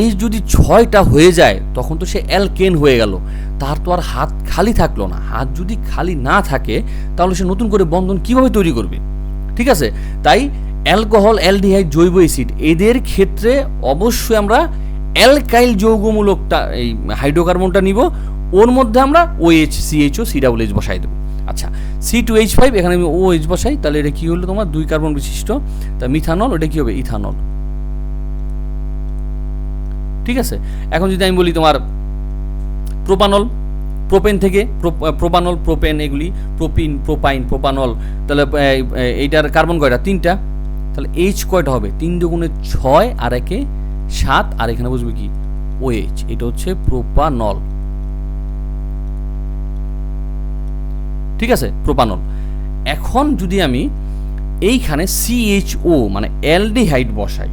H যদি 6টা হয়ে যায় তখন তো সে অ্যালকেন হয়ে গেল, তার তো আর হাত খালি থাকলো না। হাত যদি খালি না থাকে তাহলে সে নতুন করে বন্ধন কিভাবে তৈরি করবে, ঠিক আছে। তাই অ্যালকোহল, অ্যালডিহাইড, জৈব অ্যাসিড এদের ক্ষেত্রে অবশ্যই আমরা অ্যালকাইল যৌগমূলকটা এই হাইড্রোকার্বনটা নিব, ওর মধ্যে আমরা OH, CHO, COOH বসাই দেবো। আচ্ছা, C2H5 এখানে আমি OH বসাই, তাহলে এটা কি হলো তোমার 2 কার্বন বিশিষ্ট, তা মিথানল, ওটা কি হবে ইথানল, ঠিক আছে। এখন যদি আমি বলি তোমার প্রোপানল, প্রোপেন থেকে প্রোপানল, প্রোপেন, এগুলি প্রোপিন, প্রোপাইন, প্রোপানল, তাহলে এইটার কার্বন কয়টা, 3টা। তাহলে H কয়টা হবে, 3 দুগুণে 6 আর একে 7, আর এখানে বুঝবে কি OH, এটা হচ্ছে প্রোপানল, ঠিক আছে, প্রোপানল। এখন যদি আমি এইখানে CHO মানে অ্যালডিহাইড বসাই,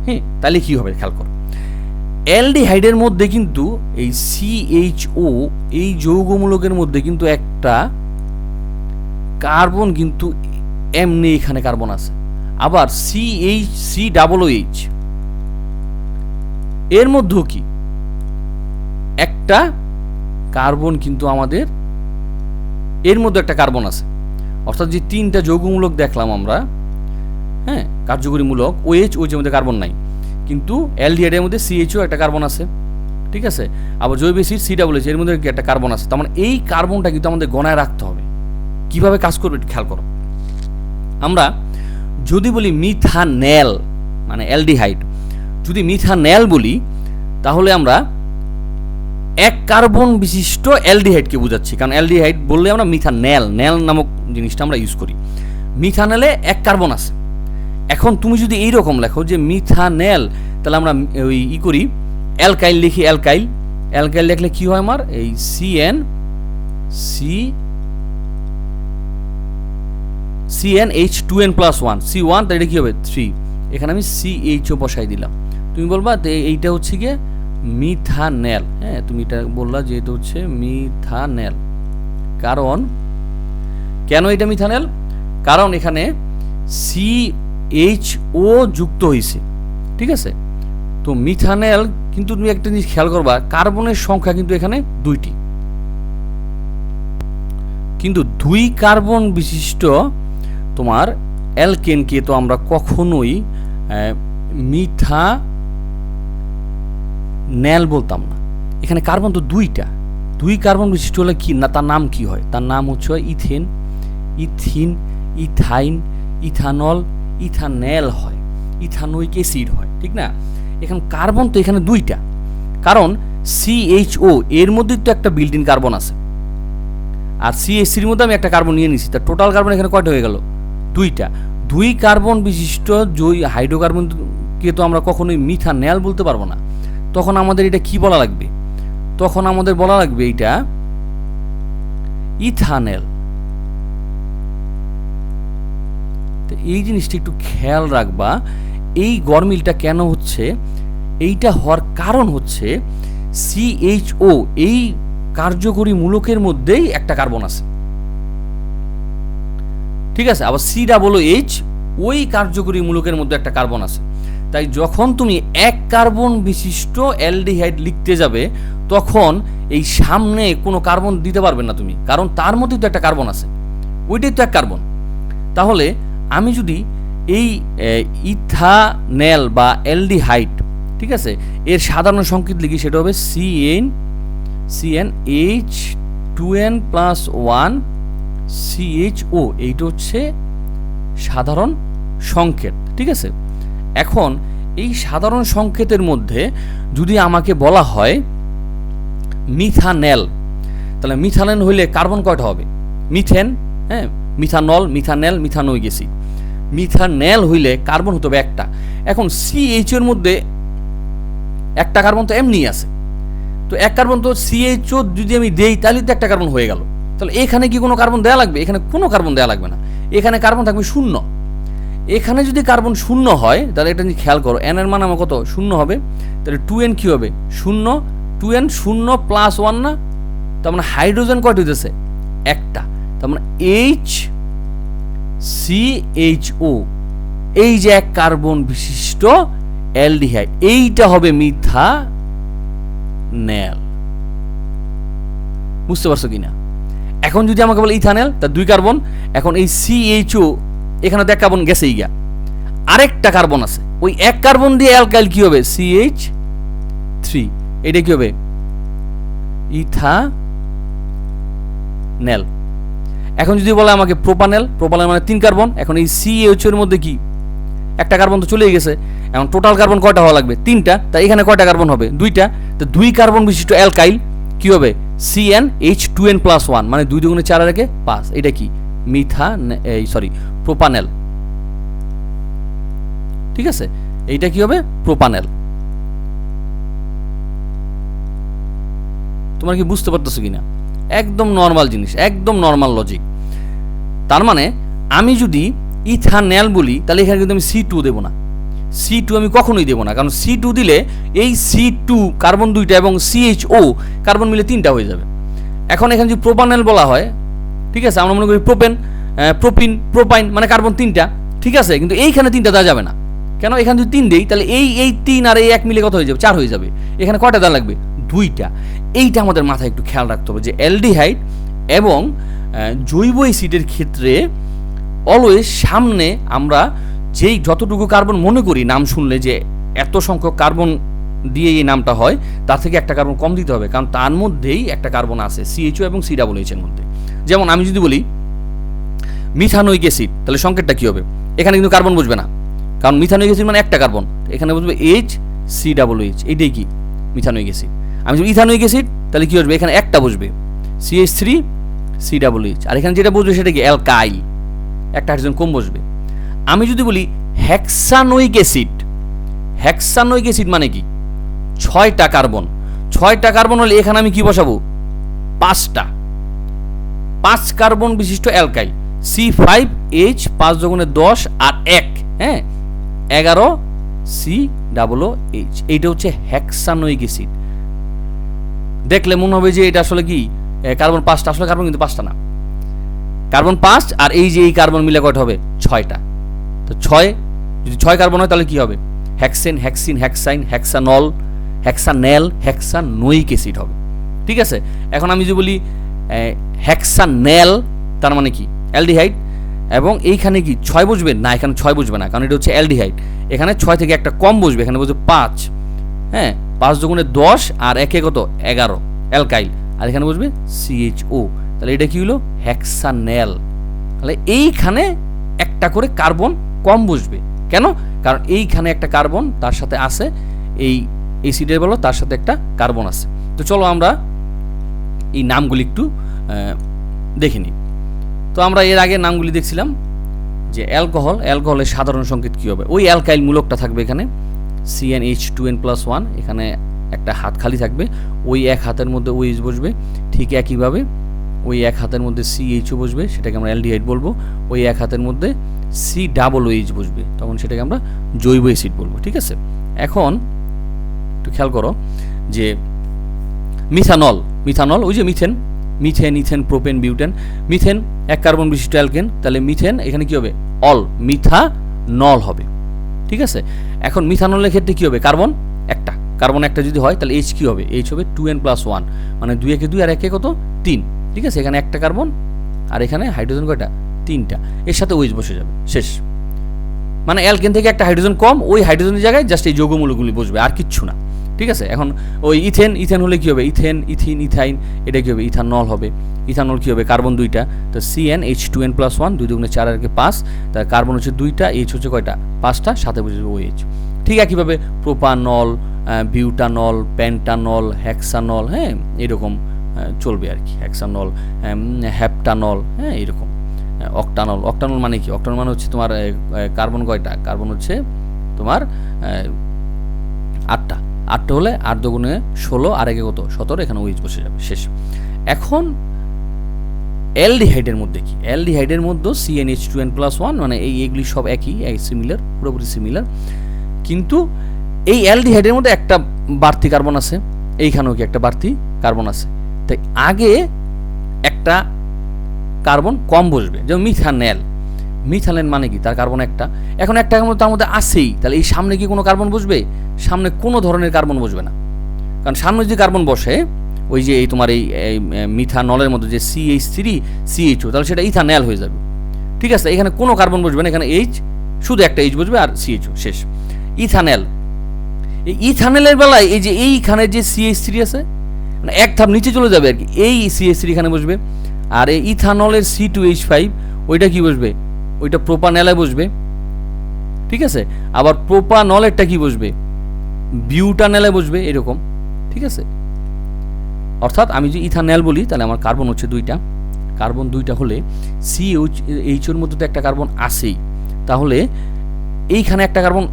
হ্যাঁ, তাহলে কি হবে খেয়াল করো। অ্যালডিহাইডের মধ্যে কিন্তু এই CHO এই যৌগমূলকের মধ্যে কিন্তু একটা কার্বন কিন্তু এমনি এখানে কার্বন আছে, আবার COOH এর মধ্যেও কি একটা কার্বন কিন্তু আমাদের এর মধ্যে একটা কার্বন আছে। অর্থাৎ যে তিনটা যৌগমূলক দেখলাম আমরা, হ্যাঁ, কার্যকরী মূলক OH এর মধ্যে কার্বন নাই, কিন্তু অ্যালডিহাইডের মধ্যে CHO একটা কার্বন আছে, ঠিক আছে। আবার জৈব অ্যাসিড COOH এর মধ্যে একটা কার্বন আছে। তার মানে এই কার্বনটা কিন্তু আমাদের গণায় রাখতে হবে। কিভাবে কাজ করবে খেয়াল করো। আমরা যদি বলি মিথানেল মানে অ্যালডিহাইড, যদি মিথানেল বলি তাহলে আমরা এক কার্বন বিশিষ্ট অ্যালডিহাইডকে বোঝাচ্ছি, কারণ অ্যালডিহাইড বললে আমরা মিথানেল নামক জিনিসটা আমরা ইউজ করি। মিথানেলে এক কার্বন আছে। এখন তুমি যদি এইরকম লেখো যে মিথানেল, তাহলে আমরা ওই করি অ্যালকাইল লিখি, অ্যালকাইল লিখলে কি হয় আমার এই CnH2n+1 C1, তাহলে এটা কি হবে 3, এখানে আমি CHO বসাই দিলাম। তুমি বলবা এইটা হচ্ছে গিয়ে মিথানেল, হ্যাঁ, তুমি এটা বললা যে এটা হচ্ছে মিথানেল। কারণ কেন এটা মিথানেল? কারণ এখানে CHO যুক্ত হয়েছে, ঠিক আছে। তো মিথানেল কিন্তু তুমি একটা জিনিস খেয়াল করবা, কার্বনের সংখ্যা কিন্তু এখানে 2টি, কিন্তু 2 কার্বন বিশিষ্ট তোমার অ্যালকেনকে তো আমরা কখনোই মিথানেল বলতাম না। এখানে কার্বন তো 2টা, 2 কার্বন বিশিষ্ট হলে কি না, তার নাম কি হয়? তার নাম হচ্ছে ইথিন, ইথাইন, ইথানল, ইথানেল হয়, ইথানোইক অ্যাসিড হয়, ঠিক না। এখন কার্বন তো এখানে 2টা, কারণ CHO এর মধ্যে তো একটা বিল্ট ইন কার্বন আছে, আর CH3 এর মধ্যে আমি একটা কার্বন নিয়ে নিছি, তার টোটাল কার্বন এখানে কয়টা হয়ে গেল? 2টা। 2 কার্বন বিশিষ্ট হাইড্রোকার্বনকে তো আমরা কখনোই মিথানেল বলতে পারবো না। তখন আমাদের এটা কি বলা লাগবে? তখন আমাদের বলা লাগবে এটা ইথানেল। তো এই জিনিসটা একটু খেয়াল রাখবা। এই গরমিলটা কেন হচ্ছে? এইটা হওয়ার কারণ হচ্ছে CHO এই কার্যকরী মূলকের মধ্যেই একটা কার্বন আছে, ঠিক আছে। আবার COOH ওই কার্যকরী মূলকের মধ্যে একটা কার্বন আছে। তাই যখন তুমি এক কার্বন বিশিষ্ট অ্যালডিহাইড লিখতে যাবে, তখন এই সামনে কোনো কার্বন দিতে পারবে না তুমি, কারণ তার মধ্যে তো একটা কার্বন আছে, ওইটাই তো এক কার্বন। তাহলে আমি যদি এই ইথানেল বা অ্যালডিহাইড, ঠিক আছে, এর সাধারণ সংকেত লিখি, সেটা হবে CnH2n+1 CHO। এইটা হচ্ছে সাধারণ সংকেত, ঠিক আছে। এখন এই সাধারণ সংকেতের মধ্যে যদি আমাকে বলা হয় মিথানেল, তাহলে মিথানেল হইলে কার্বন কয়টা হবে? মিথেন, হ্যাঁ, methanol, methanal, methanoic acid. Methanal হইলে কার্বন হতে হবে একটা। এখন CH এর মধ্যে একটা কার্বন তো এমনি আছে, তো এক কার্বন তো CHO যদি আমি দেই তাহলে তো একটা কার্বন হয়ে গেল। তাহলে এখানে কি কোনো কার্বন দেওয়া লাগবে? এখানে কোনো কার্বন দেওয়া লাগবে না, এখানে কার্বন থাকবে 0। এখানে যদি কার্বন 0 হয়, তাহলে এটা খেয়াল করো, n এর মান আমার কত? 0 হবে। তাহলে 2n কি হবে? 0, 2n 0+1 না, তার মানে হাইড্রোজেন কয়টা হইতেছে? একটা। তার মানে HCHO, এই যে এক কার্বন বিশিষ্ট অ্যালডিহাইড, এইটা হবে মিথানেল। বুঝতে পারছো কিনা? এখন যদি আমাকে বলে ইথানেল, তার 2 কার্বন, এখন এই CHO এখানে তো এক কার্বন গেছেই গিয়া, আরেকটা কার্বন আছে, ওই এক কার্বন দিয়ে অ্যালকাইল কি হবে? CH3, এটা কি হবে? ইথানেল। এখন যদি বলে আমাকে প্রোপানেল, প্রোপানেল মানে 3 কার্বন, এখন এই CH এর মধ্যে কি একটা কার্বন তো চলেই গেছে, এখন টোটাল কার্বন কয়টা হওয়া লাগবে? 3টা। তাই এখানে কয়টা কার্বন হবে? 2টা। তো 2 কার্বন বিশিষ্ট অ্যালকাইল কি হবে? CnH2n+1, মানে 2 × 4 = 5। এটা কি? প্রোপানেল, ঠিক আছে। এইটা কি হবে? প্রোপানেল। তোমরা কি বুঝতে পারতেছো কিনা? একদম নর্মাল জিনিস, একদম নর্মাল লজিক। তার মানে আমি যদি ইথানল বলি, তাহলে এখানে কিন্তু আমি C2 দেবো না। C2 আমি কখনোই দেবো না, কারণ C2 দিলে এই C2 কার্বন 2টা এবং CHO কার্বন মিলে 3টা হয়ে যাবে। এখন এখানে যদি প্রোপানল বলা হয়, ঠিক আছে, আমরা মনে করি প্রোপেন, প্রোপিন, প্রোপাইন, মানে কার্বন 3টা, ঠিক আছে, কিন্তু এইখানে 3টা দেওয়া যাবে না। কেন? এখানে যদি 3 দেই তাহলে এই 3 আর এই 1 মিলে কত হয়ে যাবে? 4 হয়ে যাবে। এখানে কয়টা দেওয়া লাগবে? 2টা। এইটা আমাদের মাথায় একটু খেয়াল রাখতে হবে যে অ্যালডিহাইড এবং জৈব অ্যাসিডের ক্ষেত্রে অলওয়েজ সামনে আমরা যেই যতটুকু কার্বন মনে করি নাম শুনলে যে এত সংখ্যক কার্বন দিয়ে এই নামটা হয়, তার থেকে একটা কার্বন কম দিতে হবে, কারণ তার মধ্যেই একটা কার্বন আছে CHO এবং COOH এর মধ্যে। যেমন আমি যদি বলি মিথানোইক অ্যাসিড, তাহলে সংকেতটা কি হবে? এখানে কিন্তু কার্বন বসবে না, কারণ মিথানোইক অ্যাসিড মানে একটা কার্বন, এখানে বসবে HCOOH, এইটাই কি মিথানোইক অ্যাসিড। আমি যদি ইথানোইক অ্যাসিড, তাহলে কি বসবে? এখানে একটা বসবে CH3COOH, আর এখানে যেটা বসবে সেটা কি? অ্যালকাইল, একটা হাইড্রোজেন কম বসবে। আমি যদি বলি হেক্সানোইক অ্যাসিড, হেক্সানোইক অ্যাসিড মানে কি? 6টা কার্বন, 6টা কার্বন হলে এখানে আমি কি বসাবো? 5টা, 5 কার্বন বিশিষ্ট অ্যালকাইল C5H, 5 × 10 আর 1, হ্যাঁ, 11 COOH। এইটা হচ্ছে হেক্সানোইক অ্যাসিড। দেখলে মনে হবে যে এটা আসলে কি কার্বন 5টা, আসলে কার্বন কিন্তু 5টা না, কার্বন 5 আর এই যে এই কার্বন মিলে কয়টা হবে? 6টা। তো 6, যদি 6 কার্বন হয় তাহলে কি হবে? হেক্সেন, হেক্সিন, হেক্সাইন, হেক্সানল, হেক্সানেল, হেক্সানোইক অ্যাসিড হবে, ঠিক আছে। এখন আমি যদি বলি হেক্সানেল, তার মানে কি? অ্যালডিহাইড। এবং এইখানে কি 6 বসবে না? এখানে 6 বসবে না, কারণ এটা হচ্ছে অ্যালডিহাইড। এখানে 6 থেকে একটা কম বসবে, এখানে বসবে 5, হ্যাঁ, 5 × 10 আর 1 কত? 11 অ্যালকাইল, আর এখানে বসবে CHO, তাহলে এটা কি হলো? হেক্সানেল। তাহলে এইখানে একটা করে কার্বন কম বসবে। কেন? কারণ এইখানে একটা কার্বন তার সাথে আছে, এই অ্যাসিডের বলো তার সাথে একটা কার্বন আছে। তো চলো আমরা এই নামগুলি একটু দেখে নিই। তো আমরা এর আগে নামগুলি দেখছিলাম যে অ্যালকোহল, অ্যালকোহলের সাধারণ সংকেত কী হবে? ওই অ্যালকাইল মূলকটা থাকবে এখানে CnH2n+1, এখানে একটা হাত খালি থাকবে, ওই এক হাতের মধ্যে OH বসবে। ঠিক একইভাবে ওই এক হাতের মধ্যে CHO বসবে, সেটাকে আমরা অ্যালডিহাইড বলবো। ওই এক হাতের মধ্যে COOH বসবে, তখন সেটাকে আমরা জৈব অ্যাসিড বলবো, ঠিক আছে। এখন একটু খেয়াল করো যে মিথানল, মিথানল ওই যে methane, methane, ethane, propane, butane. Methane 1 carbon বিশিষ্ট অ্যালকেন, তাহলে মিথেন এখানে কি হবে? অল, মিথানল হবে, ঠিক আছে। এখন মিথানলের ক্ষেত্রে কি হবে? কার্বন একটা, কার্বন একটা যদি হয় তাহলে H কি হবে? H হবে 2n+1, মানে 2 একে 2 আর 1 এ কত? 3, ঠিক আছে। এখানে একটা কার্বন আর এখানে হাইড্রোজেন কয়টা? 3টা, এর সাথে OH বসে যাবে, শেষ। মানে অ্যালকেন থেকে একটা হাইড্রোজেন কম, ওই হাইড্রোজেনের জায়গায় জাস্ট এই যৌগমূলকগুলি বসবে, আর কিচ্ছু না, ঠিক আছে। এখন ওই ইথেন, ইথেন হলে কি হবে? ইথেন, ইথিন, ইথাইন, এটা কি হবে? ইথানল হবে। ইথানল কি হবে? কার্বন 2টা, তো CnH2n+1, 2 × 4 আর 5, তার কার্বন হচ্ছে 2টা, H হচ্ছে কয়টা? 5টা, সাথে বসে যাবে OH। ঠিক একইভাবে প্রোপানল, বিউটানল, পেন্টানল, হেক্সানল, হ্যাঁ, এরকম চলবে আর কি। হেক্সানল, হেপটানল, হ্যাঁ, এরকম। অক্টানল, অক্টানল মানে কি? অক্টানল মানে হচ্ছে তোমার কার্বন কয়টা? কার্বন হচ্ছে তোমার 8টা, 8টা হলে 8 × 16 আর 1 কত? 17, এখানে OH বসে যাবে, শেষ। এখন অ্যালডিহাইডের মধ্যে কি? অ্যালডিহাইডের মধ্যে CnH2n+1, মানে এইগুলি সব একই, সিমিলার, পুরোপুরি সিমিলার, কিন্তু এই অ্যালডিহাইডের মধ্যে একটা বাড়তি কার্বন আছে, এইখানেও কি একটা বাড়তি কার্বন আছে, তাই আগে একটা কার্বন কম বসবে, যেমন মিথানেল। মিথানেল মানে কি? তার কার্বন একটা, এখন একটা কার্বন তার মধ্যে আছেই, তাহলে এই সামনে কি কোনো কার্বন বসবে? সামনে কোনো ধরনের কার্বন বসবে না, কারণ সামনে যদি কার্বন বসে ওই যে এই তোমার এই মিথানলের মধ্যে যে CH3CHO, তাহলে সেটা ইথানেল হয়ে যাবে, ঠিক আছে। এখানে কোনো কার্বন বসবে না, এখানে H, শুধু একটা H বসবে আর CHO, শেষ। ইথানেল, এই ইথানেলের বেলায় এই যে এইখানে যে CH3 আছে, মানে এক ধাপ নিচে চলে যাবে আর কি, এই CH3 এখানে বসবে। আর এই ইথানলের C2H5, ওইটা কি বসবে? ওইটা প্রোপানলে বসবে, ঠিক আছে। আবার প্রোপানলেরটা কি বসবে? বিউটানেলে বসবে, এরকম, ঠিক আছে। অর্থাৎ আমি যদি ইথানেল বলি তাহলে আমার কার্বন হচ্ছে 2টা, কার্বন 2টা হলে CHOর মধ্যে তো একটা কার্বন আছেই, তাহলে এইখানে একটা কার্বন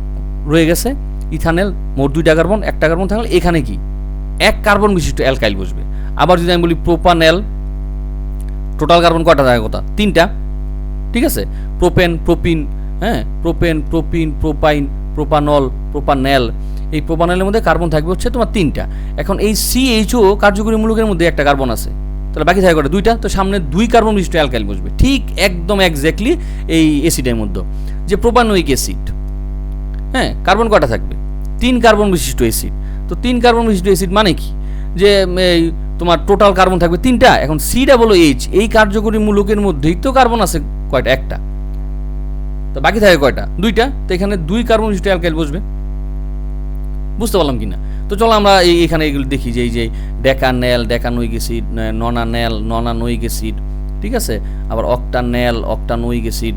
রয়ে গেছে, ইথানেল মোট 2টা কার্বন, একটা কার্বন থাকলে এখানে কি 1 কার্বন বিশিষ্ট অ্যালকাইল বসবে। আবার যদি আমি বলি প্রোপানেল, টোটাল কার্বন কয়টা থাকে? কথা 3টা, ঠিক আছে, প্রোপেন, প্রোপিন, হ্যাঁ, প্রোপেন, প্রোপিন, প্রোপাইন, প্রোপানল, প্রোপানেল, এই প্রোপানেলের মধ্যে কার্বন থাকবে হচ্ছে তোমার 3টা। এখন এই CHO কার্যকরী মূলকের মধ্যে একটা কার্বন আছে, তাহলে বাকি থাকে কটা? 2টা। তো সামনে 2 কার্বন বিশিষ্ট অ্যালকাইল বসবে, ঠিক একদম এক্স্যাক্টলি এই অ্যাসিডের মধ্যে, যে প্রোপানোয়িক অ্যাসিড। হ্যাঁ, কার্বন কটা থাকবে? 3 কার্বন বিশিষ্ট অ্যাসিড। তো 3 কার্বন বিশিষ্ট অ্যাসিড মানে কি, যে এই তোমার টোটাল কার্বন থাকবে 3টা। এখন COOH এই কার্যকরী মূলকের মধ্যেই তো কার্বন আছে কয়টা? একটা। তো বাকি থাকে কয়টা? 2টা। তো এখানে 2 কার্বন বিশিষ্ট অ্যালকাইল বসবে। বুঝতে পারলাম কিনা? তো চলো আমরা এখানে এগুলো দেখি, যে এই যে ডেকানেল, ডেকানোয়িক অ্যাসিড, ননানেল, ননানোয়িক অ্যাসিড, ঠিক আছে, আবার অক্টানেল, অক্টানোয়িক অ্যাসিড,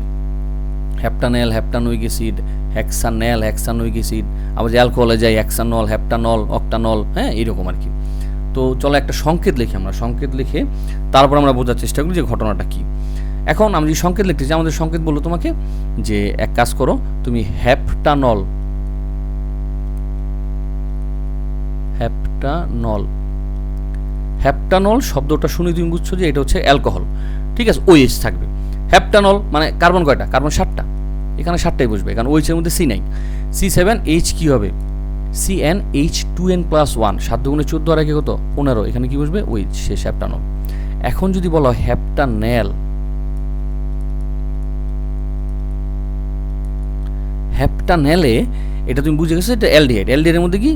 হেপ্টানেল, হেপ্টানোয়িক অ্যাসিড, হেক্সানেল, হেক্সানোয়িক অ্যাসিড, আবার যে অ্যালকোহলে যায় হেক্সানল, হেপ্টানল, অক্টানল, হ্যাঁ, এরকম আর কি। তো চলো একটা সংকেত লিখি আমরা, সংকেত লিখে তারপর আমরা বোঝার চেষ্টা করি যে ঘটনাটা কি। এখন আমি যে সংকেত লিখতেছি, আমাদের সংকেত বললো তোমাকে যে এক কাজ করো, তুমি হেপ্টানল, হেপ্টানল, হেপ্টানল শব্দটা শুনে তুমি বুঝছো যে এটা হচ্ছে অ্যালকোহল, ঠিক আছে, OH থাকবে। হেপ্টানল মানে কার্বন কয়টা? কার্বন 7টা, এখানে 7টাই বসবে, কারণ OH এর মধ্যে C নাই। C7H কি হবে? CnH2n+1, 7 × 14 আর 1 কত? 15, এখানে কি বসবে? OH, শেষ হেপ্টানল। এখন যদি বলো হেপ্টানেল, হেপ্টানেলে এটা তুমি বুঝে গেছো, এটা অ্যালডিহাইড, অ্যালডিহাইডের মধ্যে কি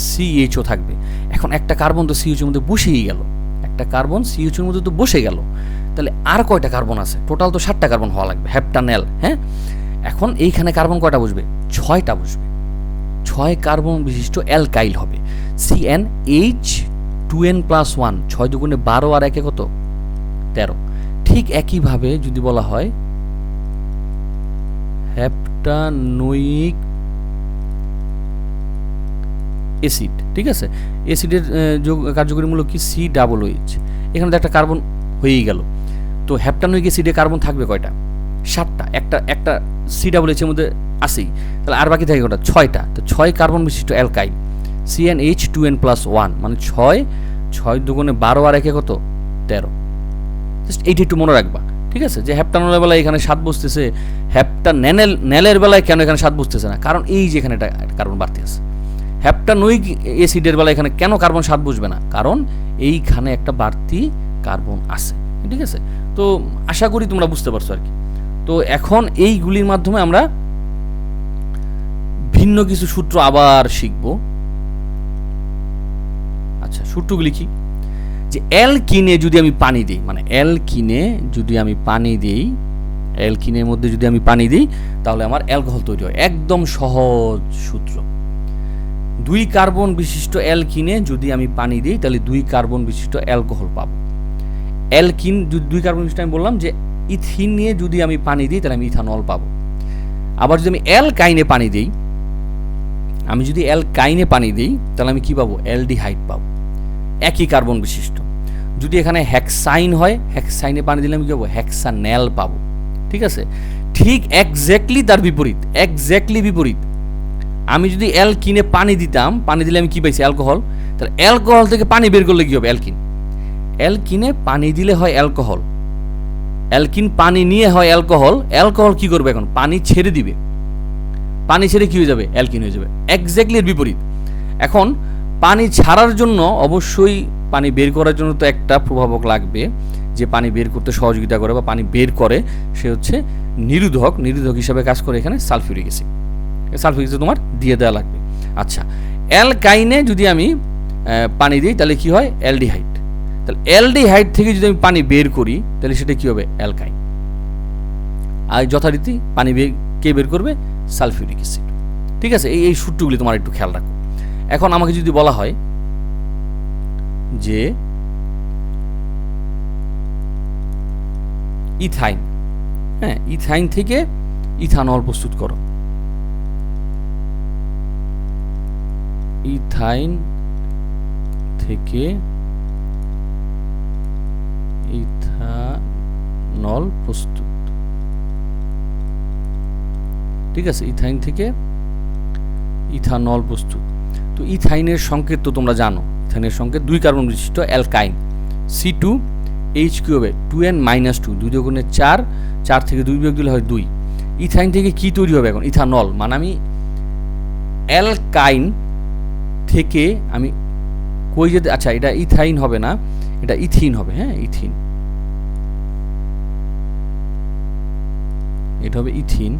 CHO থাকবে। এখন একটা কার্বন তো CHO এর মধ্যে বসেই গেল, একটা কার্বন CHO এর মধ্যে তো বসে গেল, তাহলে আর কয়টা কার্বন আছে? টোটাল তো 7টা কার্বন হওয়া লাগবে, হেপ্টানেল। হ্যাঁ, এখন এইখানে কার্বন কয়টা বসবে? 6টা বসবে, 6 কার্বন বিশিষ্ট অ্যালকাইল হবে, CnH2n+1, 6 × 12 আর 1 কত? 13। ঠিক একইভাবে যদি বলা হয় হেপ্টানোয়িক অ্যাসিড, ঠিক আছে, অ্যাসিডের কার্যকরী মূলক কি? COOH, এখানে তো একটা কার্বন হয়েই গেল। তো হেপ্টানোয়িক অ্যাসিডে কার্বন থাকবে কয়টা? 7টা, একটা COOH এর মধ্যে আছেই, তাহলে আর বাকি থাকে কটা? 6টা। তো 6 কার্বন বিশিষ্ট অ্যালকাইল, CnH2n+1, মানে 6, 6 × 12 আর 1 কত? 13। জাস্ট এইটা একটু মনে রাখবা, ঠিক আছে, যে হেপ্টানলের বেলায় এখানে 7 বসতেছে, হেপ্টানেলের বেলায় কেন এখানে 7 বসতেছে না? কারণ এই যে এখানে একটা কার্বন বাড়তি আছে। হেপ্টানোয়িক অ্যাসিডের বেলায় এখানে কেন কার্বন 7 বসবে না? কারণ এইখানে একটা বাড়তি কার্বন আছে, ঠিক আছে। তো আশা করি তোমরা বুঝতে পারছো আর কি। তো এখন এইগুলির মাধ্যমে আমরা ভিন্ন কিছু সূত্র আবার শিখব। আচ্ছা, সূত্রগুলি কি? যে অ্যালকিনে যদি আমি পানি দিই, মানে অ্যালকিনে যদি আমি পানি দিই, অ্যালকিনের মধ্যে যদি আমি পানি দিই, তাহলে আমার অ্যালকোহল তৈরি হয়। একদম সহজ সূত্র। 2 কার্বন বিশিষ্ট অ্যালকিনে যদি আমি পানি দিই, তাহলে 2 কার্বন বিশিষ্ট অ্যালকোহল পাবো। অ্যালকিন যদি 2 কার্বন বিশিষ্ট, আমি বললাম যে ইথিনে যদি আমি পানি দিই, তাহলে আমি ইথানল পাবো। আবার যদি আমি অ্যালকাইনে পানি দিই, আমি যদি অ্যালকাইনে পানি দিই, তাহলে আমি কি পাবো? অ্যালডিহাইড পাবো, একই কার্বন বিশিষ্ট। যদি এখানে হেক্সাইন হয়, হেক্সাইনে পানি দিলে আমি কি পাবো? হেক্সানেল পাবো, ঠিক আছে। ঠিক এক্স্যাক্টলি তার বিপরীত, এক্স্যাক্টলি বিপরীত। আমি যদি অ্যালকিনে পানি দিতাম, পানি দিলে আমি কি পাইছি? অ্যালকোহল। তাহলে অ্যালকোহল থেকে পানি বের করলে কি হবে? অ্যালকিন। অ্যালকিনে পানি দিলে হয় অ্যালকোহল, অ্যালকিন পানি নিয়ে হয় অ্যালকোহল। অ্যালকোহল কি করবে? এখন পানি ছেড়ে দিবে, পানি ছেড়ে কি হয়ে যাবে? অ্যালকিন হয়ে যাবে। এক্স্যাক্টলি এর বিপরীত। এখন পানি ছাড়ার জন্য অবশ্যই পানি বের করার জন্য তো একটা প্রভাবক লাগবে, যে পানি বের করতে সহযোগিতা করে বা পানি বের করে, সে হচ্ছে নিরোধক। নিরোধক হিসাবে কাজ করে এখানে সালফিউরিক অ্যাসিড। সালফিউরিক অ্যাসিড তোমার দিয়ে দেওয়া লাগবে। আচ্ছা, অ্যালকাইনে যদি আমি পানি দিই, তাহলে কি হয়? অ্যালডিহাইড। তাহলে অ্যালডিহাইড থেকে যদি আমি পানি বের করি, তাহলে সেটা কি হবে? অ্যালকাইন। আর যথারীতি পানি কে বের করবে? সালফিউরিক অ্যাসিড, ঠিক আছে। এই সূত্রগুলি তোমার একটু খেয়াল রাখো। এখন আমাকে যদি বলা হয় যে ইথাইন, হ্যাঁ, ইথাইন থেকে ইথানল প্রস্তুত করো, ইথাইন থেকে ইথানল প্রস্তুত, ঠিক আছে, ইথাইন থেকে ইথানল প্রস্তুত। তো ইথাইনের সংকেত তো তোমরা জানো, ইথাইনের সংকেত 2 কার্বন বিশিষ্ট অ্যালকাইন, C2 এইচ কি হবে 2n-2, 2 দুগুণে 4, 4 থেকে 2 বিয়োগ দিলে হয় 2। ইথাইন থেকে কি তৈরি হবে এখন? ইথানল। মানে আমি অ্যালকাইন থেকে আমি কই যেতে, আচ্ছা এটা ইথাইন হবে না, এটা ইথিন হবে। হ্যাঁ, ইথিন, এটা হবে ইথিন।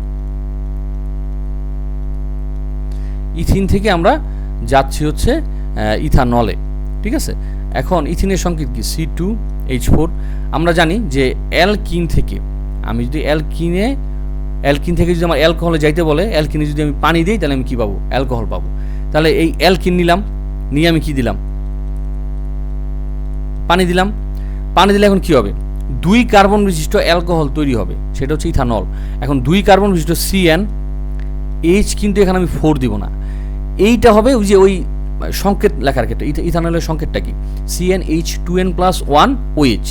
ইথিন থেকে আমরা যাচ্ছি হচ্ছে ইথানলে। ঠিক আছে, এখন ইথিনের সংকেত কি? C2H4। আমরা জানি যে অ্যালকিন থেকে আমি যদি অ্যালকিন থেকে যদি আমার অ্যালকোহলে যাইতে বলে, অ্যালকিনে যদি আমি পানি দিই তাহলে আমি কি পাবো? অ্যালকোহল পাবো। তাহলে এই অ্যালকিন নিলাম, নিয়ে আমি কি দিলাম? পানি দিলাম। পানি দিলে এখন কি হবে? 2 কার্বন বিশিষ্ট অ্যালকোহল তৈরি হবে, সেটা হচ্ছে ইথানল। এখন 2 কার্বন বিশিষ্ট CnH, কিন্তু এখানে আমি 4 দিব না, এইটা হবে ওই যে ওই সংকেত লেখার ক্ষেত্রে ইথানলের সংকেতটা কি? CnH2n+1 OH,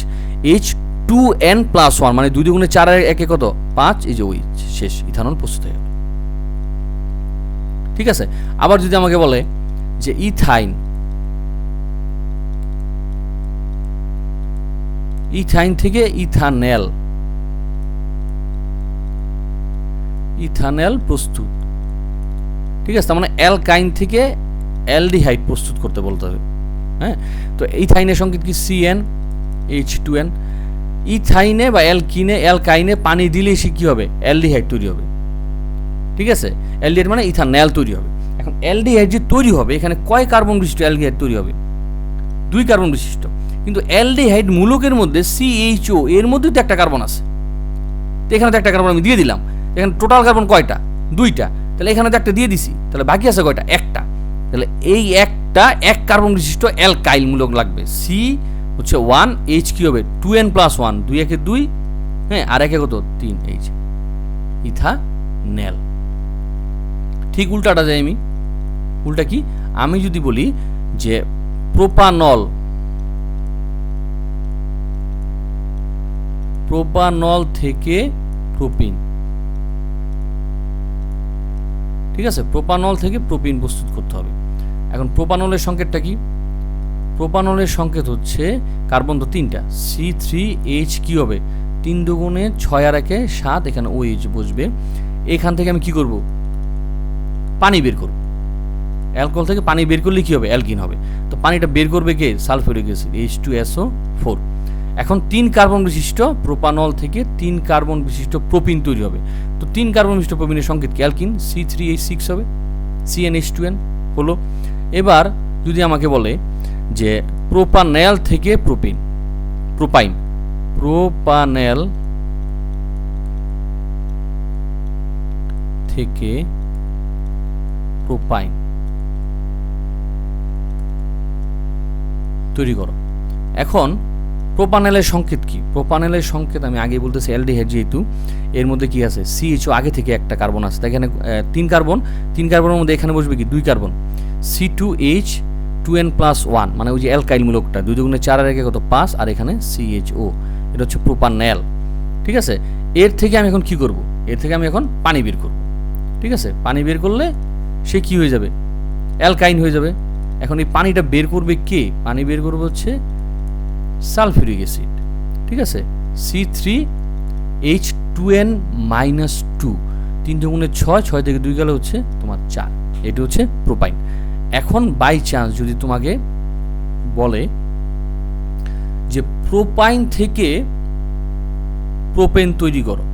H2n+1 মানে 2 দুগুণে 4 আর 1 কত? 5, এই যে OH, শেষ, ইথানল প্রস্তুত হয়ে গেল। ঠিক আছে, আবার যদি আমাকে বলে যে ইথাইন থেকে ইথানেল প্রস্তুত। ঠিক আছে, তার মানে অ্যালকাইন থেকে অ্যালডিহাইড প্রস্তুত করতে বলতে হবে। হ্যাঁ, তো ইথাইনের সংকেত কি? CnH2n। ইথাইনে বা অ্যালকাইনে পানি দিলে সে কি হবে? অ্যালডিহাইড তৈরি হবে। ঠিক আছে, অ্যালডিহাইড মানে ইথানল তৈরি হবে। এখন অ্যালডিহাইড যে তৈরি হবে, এখানে কয় কার্বন বিশিষ্ট অ্যালডিহাইড তৈরি হবে? 2 কার্বন বিশিষ্ট। কিন্তু অ্যালডিহাইড মূলকের মধ্যে CHO এর মধ্যেই তো একটা কার্বন আছে, তো এখানে তো একটা কার্বন আমি দিয়ে দিলাম। এখানে টোটাল কার্বন কয়টা? 2টা। তাহলে এখানে তো একটা দিয়ে দিছি, তাহলে বাকি আছে কয়টা? একটা। তাহলে এই একটা 1 কার্বন বিশিষ্ট অ্যালকাইল মূলক লাগবে। C হচ্ছে 1, H কি হবে? 2n+1, 2 একে 2, হ্যাঁ, আর একে কত? 3, H, ইথানেল। ঠিক উল্টাটা যাই আমি। উল্টা কি? আমি যদি বলি যে প্রোপানল থেকে প্রোপিন। ঠিক আছে, প্রোপানল থেকে প্রোপিন প্রস্তুত করতে হবে। এখন প্রোপানলের সংকেতটা কি? প্রোপানলের সংকেত হচ্ছে কার্বন তো 3টা, C3H কি হবে? 3 দুগুণে 6 আর 1 7, এখানে OH বসবে। এখান থেকে আমি কি করব? পানি বের করব। অ্যালকোহল থেকে পানি বের করলে কি হবে? অ্যালকিন হবে। তো পানিটা বের করবে কে? Sulphuric acid, H2SO4। এখন 3 কার্বন বিশিষ্ট প্রোপানল থেকে 3 কার্বন বিশিষ্ট প্রোপিন তৈরি হবে। তো 3 কার্বন বিশিষ্ট প্রোপিনের সংকেত কি? অ্যালকিন, C3H6 হবে, CnH2n হলো। এবার যদি আমাকে বলে যে প্রোপানেল থেকে প্রোপানেল থেকে প্রোপাইন তৈরি করো। এখন প্রোপানেলের সংকেত কি? প্রোপানেলের সংকেত আমি আগে বলতেছি, অ্যালডিহাইড যেহেতু এর মধ্যে কি আছে? CHO আগে থেকে একটা কার্বন আছে, এখানে 3 কার্বনের মধ্যে এখানে বসবে কি? 2 কার্বন, C2H2n+1 মানে ওই যে অ্যালকাইল মূলকটা, 2 দুগুণে 4 আর 1 কত? 5, আর এখানে CHO, এটা হচ্ছে প্রোপানেল। ঠিক আছে, এর থেকে আমি এখন কি করব? এর থেকে আমি এখন পানি বের করব। ঠিক আছে, পানি বের করলে সে কি হয়ে যাবে? অ্যালকাইন হয়ে যাবে। এখন এই পানিটা বের করবে কে? পানি বের করবে হচ্ছে সালফিউরিক অ্যাসিড। ঠিক আছে, C3H2n-2, 3 দুগুণে 6, 6 থেকে 2 গেলে হচ্ছে তোমার 4, এটি হচ্ছে প্রোপাইন। এখন বাই চান্স যদি তোমাকে বলে যে প্রোপাইন থেকে প্রোপেন তৈরি করো,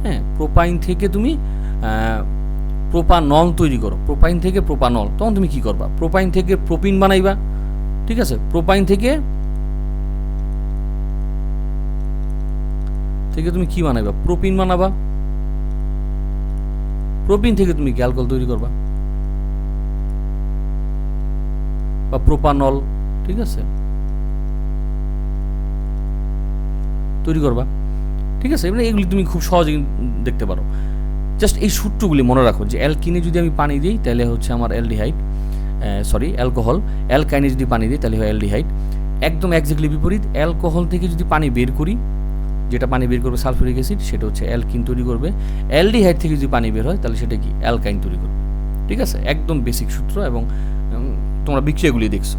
হ্যাঁ, প্রোপাইন থেকে তুমি প্রোপানল তৈরি করো, প্রোপাইন থেকে প্রোপানল, তখন তুমি কি করবা? প্রোপাইন থেকে প্রোপিন বানাইবা। ঠিক আছে, প্রোপাইন থেকে তুমি কি বানাইবা? প্রোপিন বানাবা। প্রোপিন থেকে তুমি অ্যালকোহল তৈরি করবা বা প্রোপানল, ঠিক আছে, তৈরি করবা। ঠিক আছে, এবার এগুলি তুমি খুব সহজে দেখতে পারো। জাস্ট এই সূত্রগুলি মনে রাখো যে অ্যালকিনে যদি আমি পানি দিই তাহলে হচ্ছে আমার অ্যালকোহল, অ্যালকাইনে যদি পানি দিই তাহলে হয় অ্যালডিহাইড। একদম এক্স্যাক্টলি বিপরীত, অ্যালকোহল থেকে যদি পানি বের করি, যেটা পানি বের করবে সালফিউরিক অ্যাসিড, সেটা হচ্ছে অ্যালকিন তৈরি করবে। অ্যালডিহাইড থেকে যদি পানি বের হয় তাহলে সেটা কি? অ্যালকাইন তৈরি করবে। ঠিক আছে, একদম বেসিক সূত্র, এবং তোমরা বিক্রিয়াগুলি দেখছো।